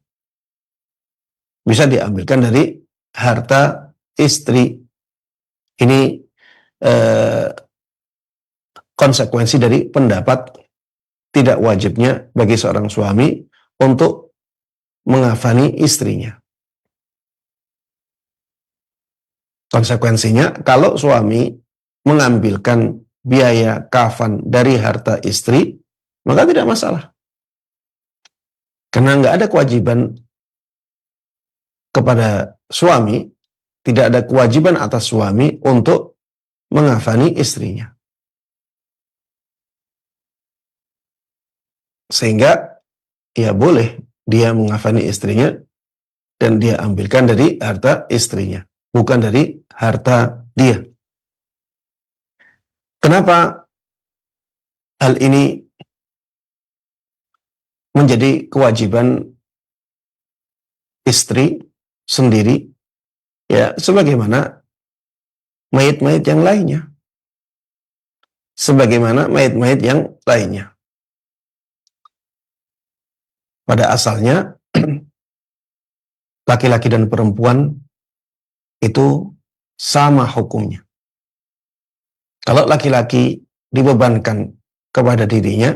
Bisa diambilkan dari harta istri. Ini konsekuensi dari pendapat tidak wajibnya bagi seorang suami untuk mengafani istrinya. Konsekuensinya, kalau suami mengambilkan biaya kafan dari harta istri, maka tidak masalah. Karena nggak ada kewajiban kepada suami, tidak ada kewajiban atas suami untuk mengafani istrinya. Sehingga, ya boleh dia mengafani istrinya dan dia ambilkan dari harta istrinya, bukan dari harta dia. Kenapa hal ini menjadi kewajiban istri sendiri? Ya, sebagaimana mayit-mayit yang lainnya. Sebagaimana mayit-mayit yang lainnya. Pada asalnya, laki-laki dan perempuan itu sama hukumnya. Kalau laki-laki dibebankan kepada dirinya,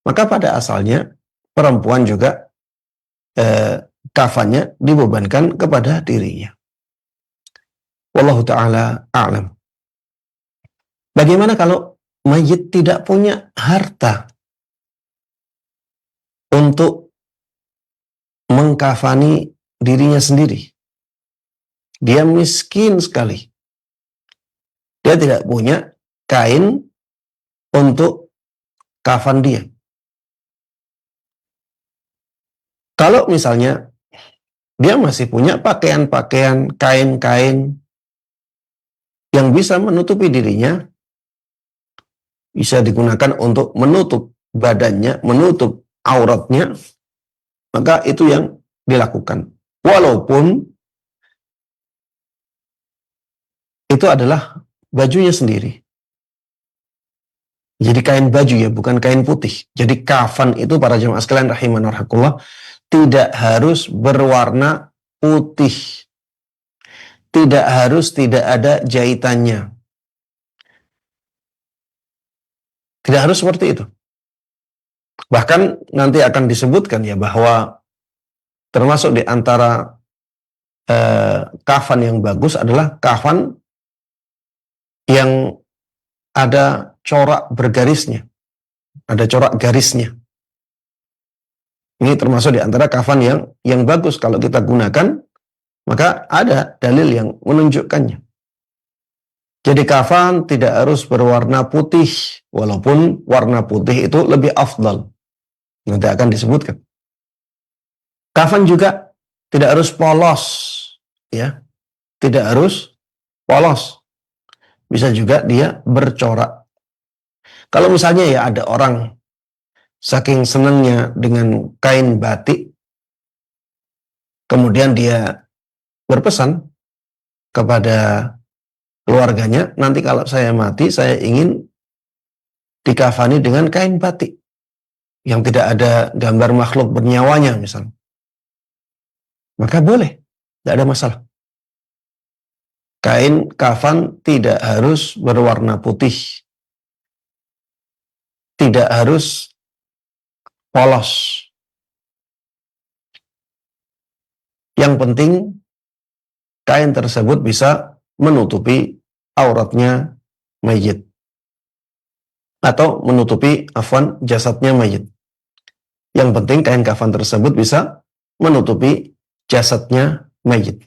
maka pada asalnya perempuan juga kafannya dibebankan kepada dirinya. Wallahu ta'ala a'lam. Bagaimana kalau mayit tidak punya harta untuk mengkafani dirinya sendiri? Dia miskin sekali. Dia tidak punya kain untuk kafan dia. Kalau misalnya dia masih punya pakaian-pakaian, kain-kain yang bisa menutupi dirinya, bisa digunakan untuk menutup badannya, menutup auratnya, maka itu yang dilakukan. Walaupun itu adalah bajunya sendiri. Jadi kain baju ya, bukan kain putih. Jadi kafan itu, para jemaah sekalian rahiman warahmatullah, tidak harus berwarna putih. Tidak harus tidak ada jahitannya. Tidak harus seperti itu. Bahkan nanti akan disebutkan ya bahwa termasuk di antara kafan yang bagus adalah kafan yang ada corak bergarisnya, ada corak garisnya. Ini termasuk di antara kafan yang bagus kalau kita gunakan, maka ada dalil yang menunjukkannya. Jadi kafan tidak harus berwarna putih, walaupun warna putih itu lebih afdal. Nanti akan disebutkan. Kafan juga tidak harus polos, ya, tidak harus polos. Bisa juga dia bercorak. Kalau misalnya ya ada orang saking senangnya dengan kain batik, kemudian dia berpesan kepada keluarganya, nanti kalau saya mati, saya ingin dikafani dengan kain batik yang tidak ada gambar makhluk bernyawanya misalnya. Maka boleh, tidak ada masalah. Kain kafan tidak harus berwarna putih. Tidak harus polos. Yang penting kain tersebut bisa menutupi auratnya mayit. Atau menutupi jasadnya mayit. Yang penting kain kafan tersebut bisa menutupi jasadnya mayit.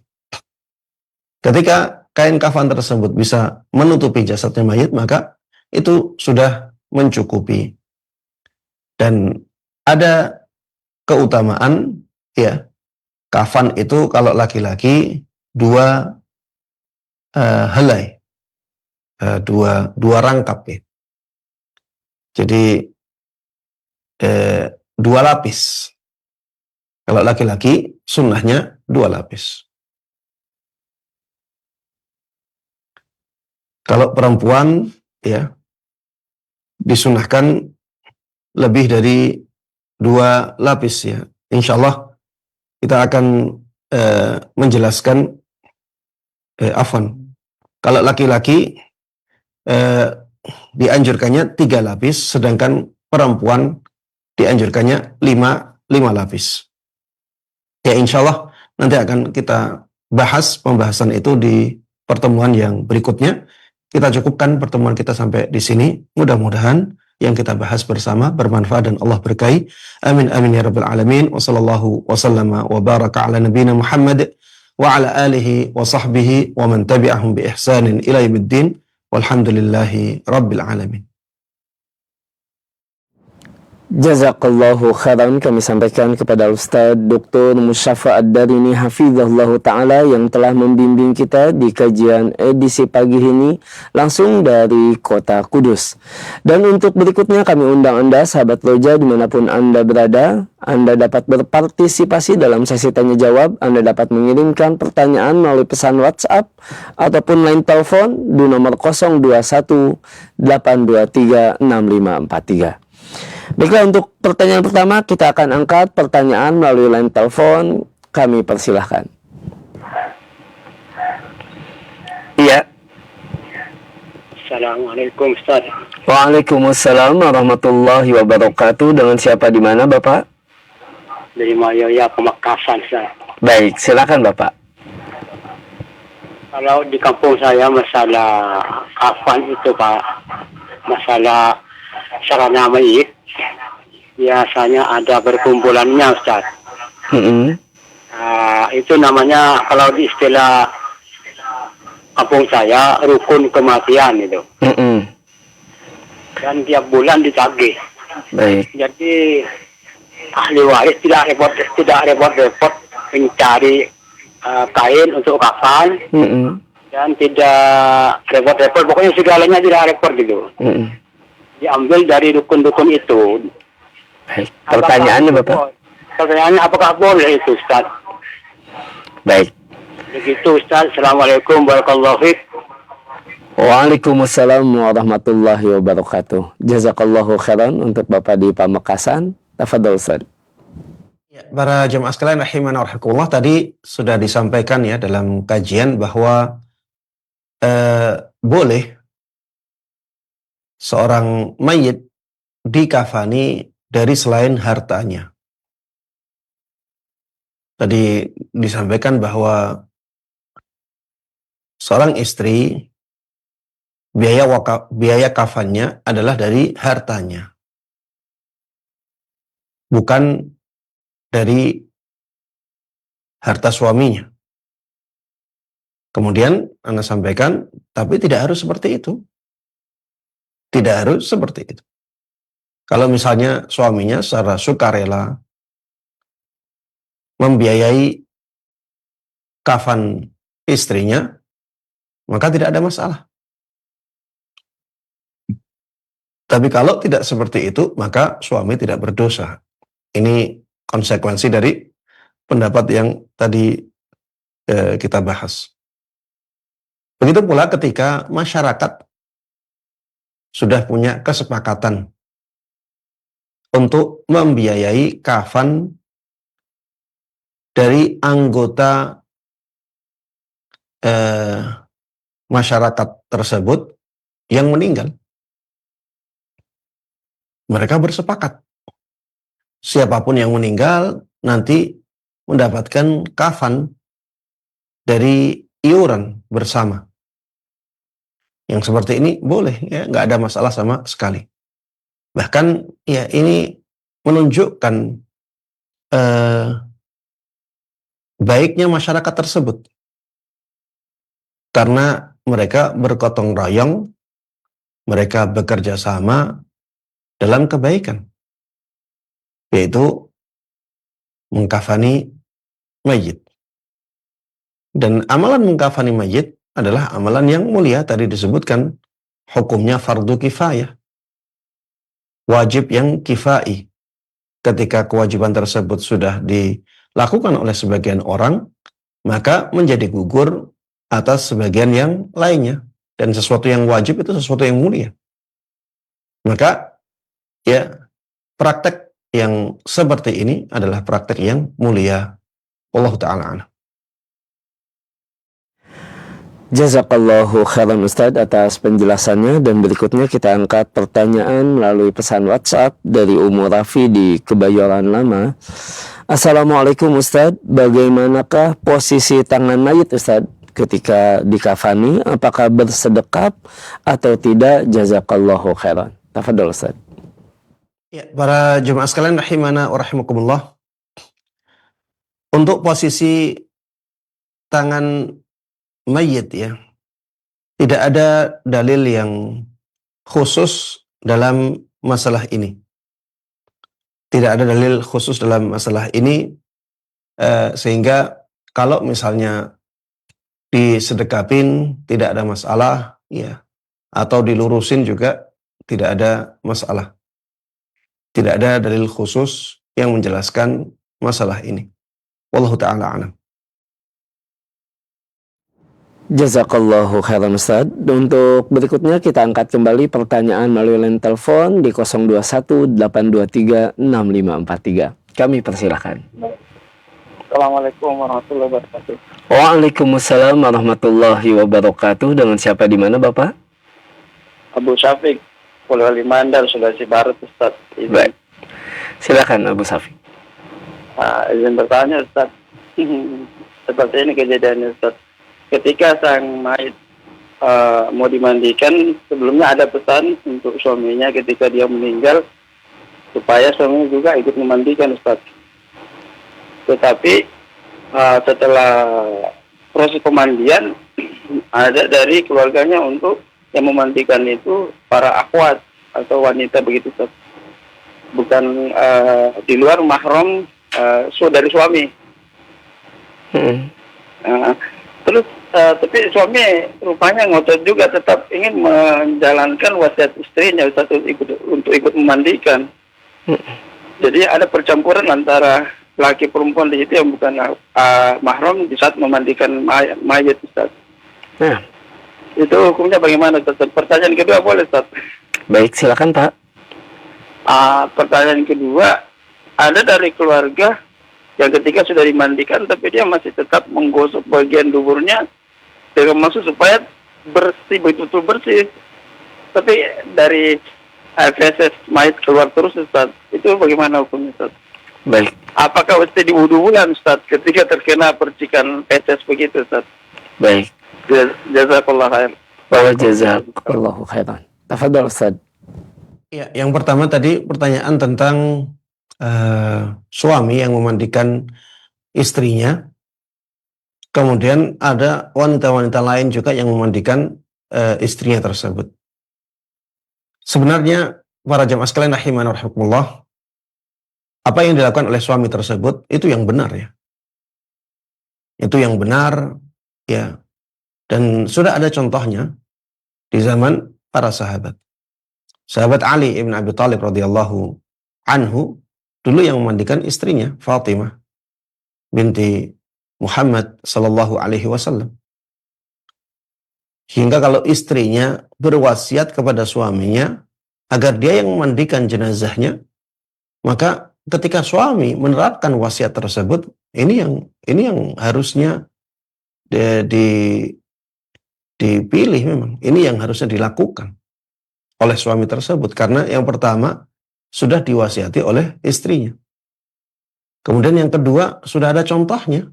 Ketika kain kafan tersebut bisa menutupi jasadnya mayit, maka itu sudah mencukupi. Dan ada keutamaan, ya, kafan itu kalau laki-laki 2 helai, dua rangkap ya. Jadi 2 lapis. Kalau laki-laki sunnahnya 2 lapis. Kalau perempuan ya disunahkan lebih dari 2 lapis ya. Insya Allah kita akan menjelaskan afwan. Kalau laki-laki dianjurkannya 3 lapis, sedangkan perempuan dianjurkannya 5 lapis. Ya insya Allah nanti akan kita bahas pembahasan itu di pertemuan yang berikutnya. Kita cukupkan pertemuan kita sampai di sini. Mudah-mudahan yang kita bahas bersama bermanfaat dan Allah berkahi. Amin amin ya rabbal alamin. Wa sallallahu wa sallama wa baraka ala nabiyina Muhammad wa ala alihi wa sahbihi wa man tabi'ahum bi ihsanin ila yaumiddin. Walhamdulillahi rabbil alamin. Jazakallahu khairan, kami sampaikan kepada Ustaz Dr. Musyafa Ad-Darini hafizahullah ta'ala yang telah membimbing kita di kajian edisi pagi ini langsung dari kota Kudus. Dan untuk berikutnya kami undang Anda sahabat Roja dimanapun Anda berada. Anda dapat berpartisipasi dalam sesi tanya jawab. Anda dapat mengirimkan pertanyaan melalui pesan WhatsApp ataupun line telepon di nomor 021 823 6543. Baiklah, untuk pertanyaan pertama kita akan angkat pertanyaan melalui line telepon. Kami persilahkan. Iya. Assalamualaikum Ustaz. Waalaikumsalam warahmatullahi wabarakatuh. Dengan siapa di mana Bapak? Dari Mayoya, Pemekasan Ustaz. Baik, silakan Bapak. Kalau di kampung saya masalah kafan itu Pak, masalah sarana mayit, biasanya ada berkumpulannya Ustaz. Itu namanya kalau di istilah kampung saya rukun kematian itu. Dan tiap bulan ditagih. Baik. Jadi ahli waris tidak repot mencari kain untuk kafan. Dan tidak repot-repot, pokoknya segalanya tidak repot gitu. Diambil dari dukun-dukun itu. Baik. Pertanyaannya Bapak? Pertanyaannya apakah boleh itu Ustaz? Baik. Begitu Ustaz. Assalamualaikum warahmatullahi wabarakatuh. Waalaikumsalam warahmatullahi wabarakatuh. Jazakallahu khairan untuk Bapak di Pamekasan. Tafadhol Ustaz. Ya, para jemaah sekalian rahimana wa rahimakumullah, tadi sudah disampaikan ya dalam kajian bahwa boleh seorang mayit dikafani dari selain hartanya. Tadi disampaikan bahwa seorang istri biaya kafannya adalah dari hartanya, bukan dari harta suaminya. Kemudian Anda sampaikan, tapi tidak harus seperti itu. Tidak harus seperti itu. Kalau misalnya suaminya secara sukarela membiayai kafan istrinya, maka tidak ada masalah. Tapi kalau tidak seperti itu, maka suami tidak berdosa. Ini konsekuensi dari pendapat yang tadi kita bahas. Begitu pula ketika masyarakat sudah punya kesepakatan untuk membiayai kafan dari anggota masyarakat tersebut yang meninggal. Mereka bersepakat. Siapapun yang meninggal nanti mendapatkan kafan dari iuran bersama. Yang seperti ini boleh, ya, nggak ada masalah sama sekali. Bahkan ya ini menunjukkan baiknya masyarakat tersebut. Karena mereka bergotong royong, mereka bekerja sama dalam kebaikan, yaitu mengkafani mayit. Dan amalan mengkafani mayit adalah amalan yang mulia. Tadi disebutkan hukumnya fardu kifayah, wajib yang kifai. ketika kewajiban tersebut sudah dilakukan oleh sebagian orang, maka menjadi gugur atas sebagian yang lainnya. Dan sesuatu yang wajib itu sesuatu yang mulia. Maka ya, praktek yang seperti ini adalah praktek yang mulia. Wallahu ta'ala a'lam. Jazakallahu khairan Ustadz atas penjelasannya, dan berikutnya kita angkat pertanyaan melalui pesan WhatsApp dari Ummu Rafi di Kebayoran Lama. Assalamualaikum Ustadz, bagaimanakah posisi tangan mayit Ustadz ketika dikafani, apakah bersedekap atau tidak? Jazakallahu khairan. Tafadhol Ustadz. Ya, para jemaah sekalian rahimana wa rahimakumullah. Untuk posisi tangan mayit ya, tidak ada dalil yang khusus dalam masalah ini. Tidak ada dalil khusus dalam masalah ini, sehingga kalau misalnya disedekapin tidak ada masalah ya, atau dilurusin juga tidak ada masalah. Tidak ada dalil khusus yang menjelaskan masalah ini. Wallahu ta'ala a'lam. Jazakallahu khairan Ustaz. Untuk berikutnya kita angkat kembali pertanyaan melalui line telepon di 021-823-6543. Kami persilahkan. Assalamualaikum warahmatullahi wabarakatuh. Waalaikumsalam warahmatullahi wabarakatuh. Dengan siapa di mana Bapak? Abu Syafiq, Polewali Mandar, Sulawesi Barat, Ustaz. Baik. Silakan Abu Syafiq. Izin bertanya Ustaz. Seperti ini kejadiannya Ustaz. Ketika sang mayit mau dimandikan, sebelumnya ada pesan untuk suaminya ketika dia meninggal supaya suaminya juga ikut memandikan Ustaz. Tetapi setelah proses pemandian ada dari keluarganya untuk yang memandikan itu para akhwat atau wanita begitu Ustaz. Bukan di luar mahram dari suami. Terus tapi suami rupanya ngotot juga tetap ingin menjalankan wasiat istrinya Ustaz untuk ikut memandikan. Jadi ada percampuran antara laki perempuan di situ yang bukan mahram di saat memandikan mayat Ustaz. Itu hukumnya bagaimana Ustaz? Pertanyaan kedua boleh Ustaz? Baik, silakan Pak. Pertanyaan kedua, ada dari keluarga yang ketika sudah dimandikan tapi dia masih tetap menggosok bagian duburnya dengan maksud supaya bersih, betul-betul bersih. Tapi dari feses mayat keluar terus Ustaz. Itu bagaimana hukumnya Ustaz? Baik. Apakah mesti diwudu-wuduan Ustaz ketika terkena percikan feses begitu Ustaz? Baik. Jazakallah khair. Wa jazakallahu khairan. Tafadhol Ustaz. Ya, yang pertama tadi pertanyaan tentang suami yang memandikan istrinya, kemudian ada wanita-wanita lain juga yang memandikan istrinya tersebut. Sebenarnya para jamaah sekalian rahimana wa rahimakumullah, apa yang dilakukan oleh suami tersebut itu yang benar ya. Itu yang benar ya. Dan sudah ada contohnya di zaman para sahabat. Sahabat Ali ibn Abi Thalib radhiyallahu anhu dulu yang memandikan istrinya Fatimah binti Muhammad sallallahu alaihi wasallam. Hingga kalau istrinya berwasiat kepada suaminya agar dia yang memandikan jenazahnya, maka ketika suami menerapkan wasiat tersebut, ini yang harusnya dipilih memang. Ini yang harusnya dilakukan oleh suami tersebut. Karena yang pertama, sudah diwasiati oleh istrinya. Kemudian yang kedua, sudah ada contohnya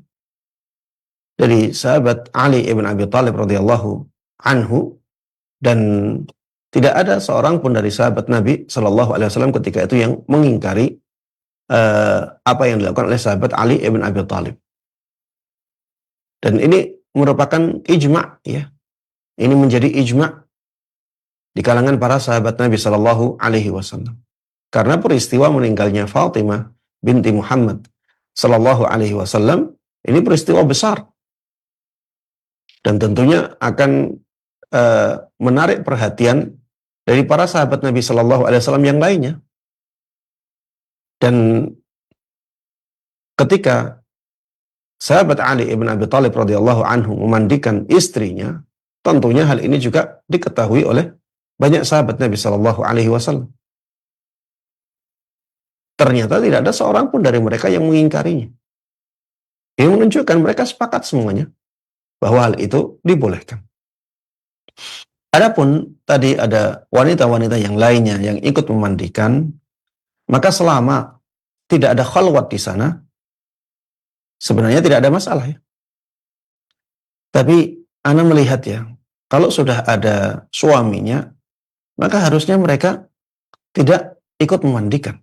dari sahabat Ali ibn Abi Thalib radhiyallahu anhu, dan tidak ada seorang pun dari sahabat Nabi Shallallahu Alaihi Wasallam ketika itu yang mengingkari apa yang dilakukan oleh sahabat Ali ibn Abi Thalib. Dan ini merupakan ijma' ya. Ini menjadi ijma' di kalangan para sahabat Nabi Shallallahu Alaihi Wasallam. Karena peristiwa meninggalnya Fatimah binti Muhammad Shallallahu Alaihi Wasallam ini peristiwa besar dan tentunya akan menarik perhatian dari para sahabat Nabi Shallallahu Alaihi Wasallam yang lainnya. Dan ketika sahabat Ali ibn Abi Thalib radhiyallahu anhu memandikan istrinya, tentunya hal ini juga diketahui oleh banyak sahabat Nabi Shallallahu Alaihi Wasallam. Ternyata tidak ada seorang pun dari mereka yang mengingkarinya. Ini menunjukkan mereka sepakat semuanya bahwa hal itu dibolehkan. Adapun tadi ada wanita-wanita yang lainnya yang ikut memandikan, maka selama tidak ada khalwat di sana, sebenarnya tidak ada masalah ya. Tapi ana melihat ya, kalau sudah ada suaminya, maka harusnya mereka tidak ikut memandikan.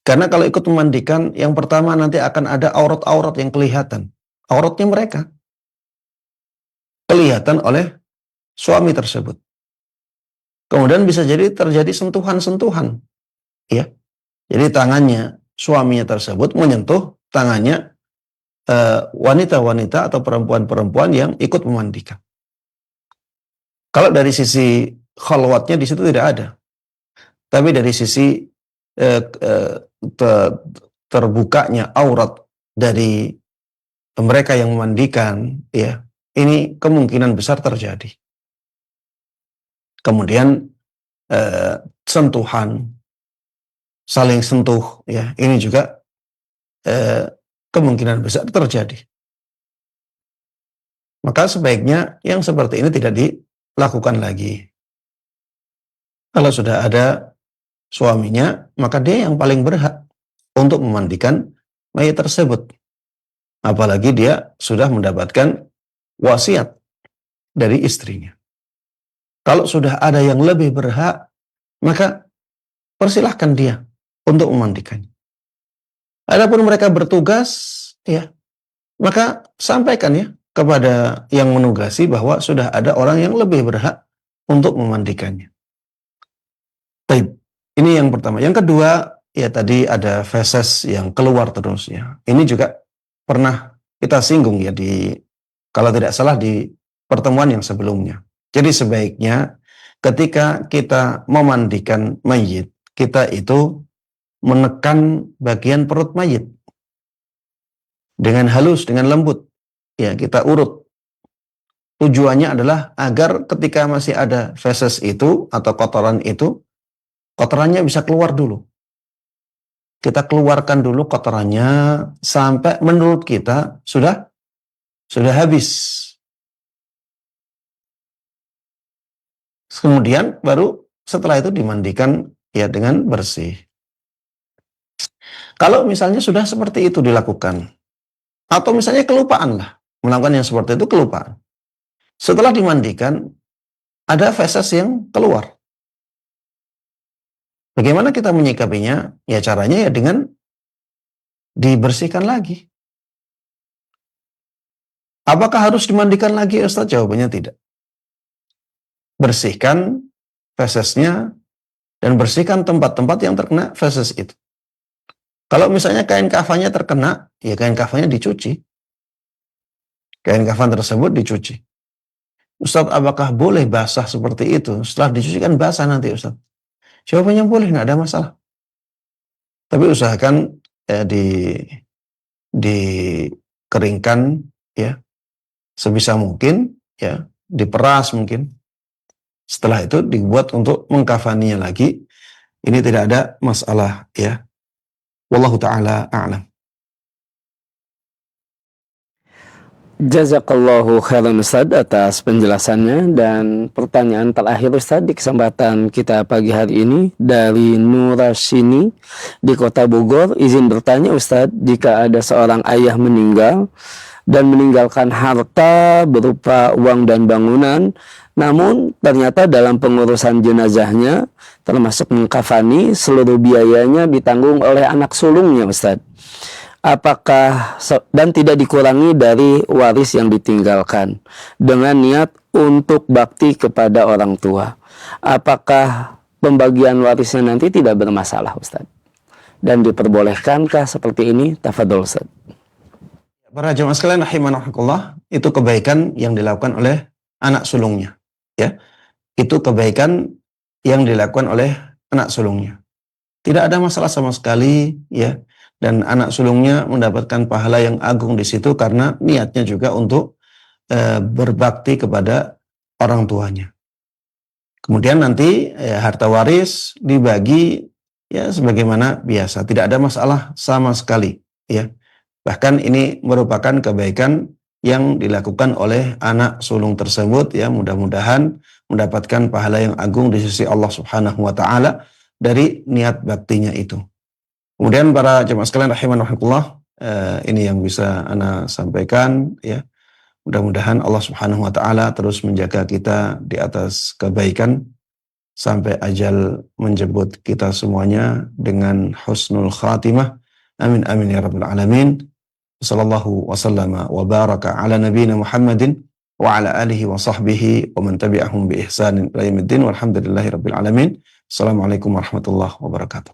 Karena kalau ikut memandikan, yang pertama nanti akan ada aurat-aurat yang kelihatan. Auratnya mereka kelihatan oleh suami tersebut. Kemudian bisa jadi terjadi sentuhan-sentuhan. Ya. Jadi tangannya suaminya tersebut menyentuh tangannya wanita-wanita atau perempuan-perempuan yang ikut memandikan. Kalau dari sisi khalwatnya di situ tidak ada. Tapi dari sisi terbukanya aurat dari mereka yang memandikan, ya, ini kemungkinan besar terjadi. Kemudian sentuhan, saling sentuh, ya, ini juga kemungkinan besar terjadi. Maka sebaiknya yang seperti ini tidak dilakukan lagi. Kalau sudah ada suaminya, maka dia yang paling berhak untuk memandikan mayat tersebut. Apalagi dia sudah mendapatkan wasiat dari istrinya. Kalau sudah ada yang lebih berhak, maka persilahkan dia untuk memandikannya. Adapun mereka bertugas, ya, maka sampaikan ya kepada yang menugasi bahwa sudah ada orang yang lebih berhak untuk memandikannya. Baik, ini yang pertama. Yang kedua, ya tadi ada feses yang keluar terus ya. Ini juga pernah kita singgung ya kalau tidak salah di pertemuan yang sebelumnya. Jadi sebaiknya ketika kita memandikan mayit, kita itu menekan bagian perut mayit dengan halus, dengan lembut. Ya, kita urut. Tujuannya adalah agar ketika masih ada feses itu atau kotoran itu, kotorannya bisa keluar dulu. Kita keluarkan dulu kotorannya sampai menurut kita sudah habis. Kemudian baru setelah itu dimandikan ya dengan bersih. Kalau misalnya sudah seperti itu dilakukan, atau misalnya kelupaan lah, melakukan yang seperti itu kelupaan. Setelah dimandikan, ada feses yang keluar. Bagaimana kita menyikapinya? Ya caranya ya dengan dibersihkan lagi. Apakah harus dimandikan lagi, Ustaz? Jawabannya tidak. Bersihkan fesesnya dan bersihkan tempat-tempat yang terkena feses itu. Kalau misalnya kain kafannya terkena, ya kain kafannya dicuci. Kain kafan tersebut dicuci. Ustaz, apakah boleh basah seperti itu? Setelah dicuci kan basah nanti, Ustaz. Jawabannya boleh, nggak ada masalah. Tapi usahakan ya, dikeringkan ya sebisa mungkin, ya diperas mungkin. Setelah itu dibuat untuk mengkafaninya lagi. Ini tidak ada masalah ya. Wallahu ta'ala a'lam. Jazakallahu khairan Ustaz atas penjelasannya. Dan pertanyaan terakhir Ustaz di kesempatan kita pagi hari ini dari Nurasini di Kota Bogor. Izin bertanya Ustaz, jika ada seorang ayah meninggal dan meninggalkan harta berupa uang dan bangunan, namun ternyata dalam pengurusan jenazahnya termasuk mengkafani, seluruh biayanya ditanggung oleh anak sulungnya Ustaz. Apakah dan tidak dikurangi dari waris yang ditinggalkan dengan niat untuk bakti kepada orang tua. Apakah pembagian warisnya nanti tidak bermasalah Ustaz? Dan diperbolehkankah seperti ini? Tafadhol Ustaz. Para jemaah sekalian rahimakumullah, itu kebaikan yang dilakukan oleh anak sulungnya, ya. Itu kebaikan yang dilakukan oleh anak sulungnya. tidak ada masalah sama sekali ya. Dan anak sulungnya mendapatkan pahala yang agung di situ karena niatnya juga untuk berbakti kepada orang tuanya. Kemudian nanti harta waris dibagi ya sebagaimana biasa, tidak ada masalah sama sekali ya. Bahkan ini merupakan kebaikan yang dilakukan oleh anak sulung tersebut ya, mudah-mudahan mendapatkan pahala yang agung di sisi Allah Subhanahu wa taala dari niat baktinya itu. Kemudian para jemaah sekalian rahimanallah, ini yang bisa ana sampaikan ya. Mudah-mudahan Allah Subhanahu wa taala terus menjaga kita di atas kebaikan sampai ajal menjemput kita semuanya dengan husnul khatimah. Amin amin ya rabbal alamin. Sallallahu wasallama wa baraka ala nabiyyina Muhammadin wa ala alihi wa sahbihi wa man tabi'ahum bi ihsanin ila yaumiddin walhamdulillahi rabbil alamin. Assalamualaikum warahmatullahi wabarakatuh.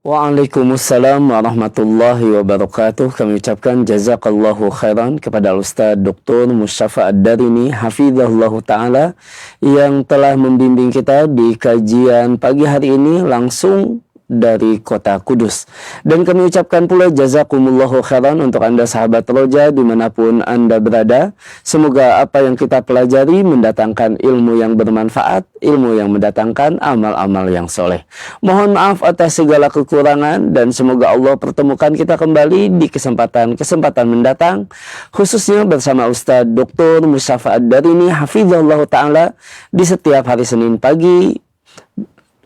Waalaikumsalam warahmatullahi wabarakatuh. Kami ucapkan jazakallahu khairan kepada Ustaz Dr. Mustafa Ad-Darini hafizahullahu ta'ala yang telah membimbing kita di kajian pagi hari ini langsung dari kota Kudus. Dan kami ucapkan pula jazakumullahu khairan untuk Anda sahabat Roja dimanapun Anda berada. Semoga apa yang kita pelajari mendatangkan ilmu yang bermanfaat, ilmu yang mendatangkan amal-amal yang soleh. Mohon maaf atas segala kekurangan dan semoga Allah pertemukan kita kembali di kesempatan mendatang, khususnya bersama Ustaz Dr. Mustafa Ad-Darini hafizahullahu ta'ala di setiap hari Senin pagi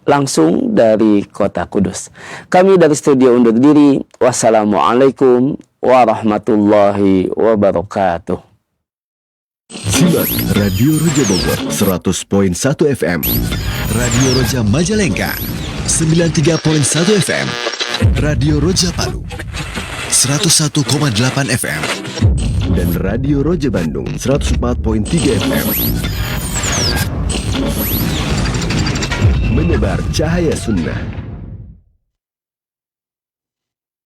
langsung dari kota Kudus. Kami dari studio undur diri. Wassalamualaikum warahmatullahi wabarakatuh. Simak Radio Roja Bogor 100.1 FM, Radio Roja Majalengka 93.1 FM, Radio Roja Palu 101,8 FM, dan Radio Roja Bandung 104.3 FM. Menyebar cahaya sunnah.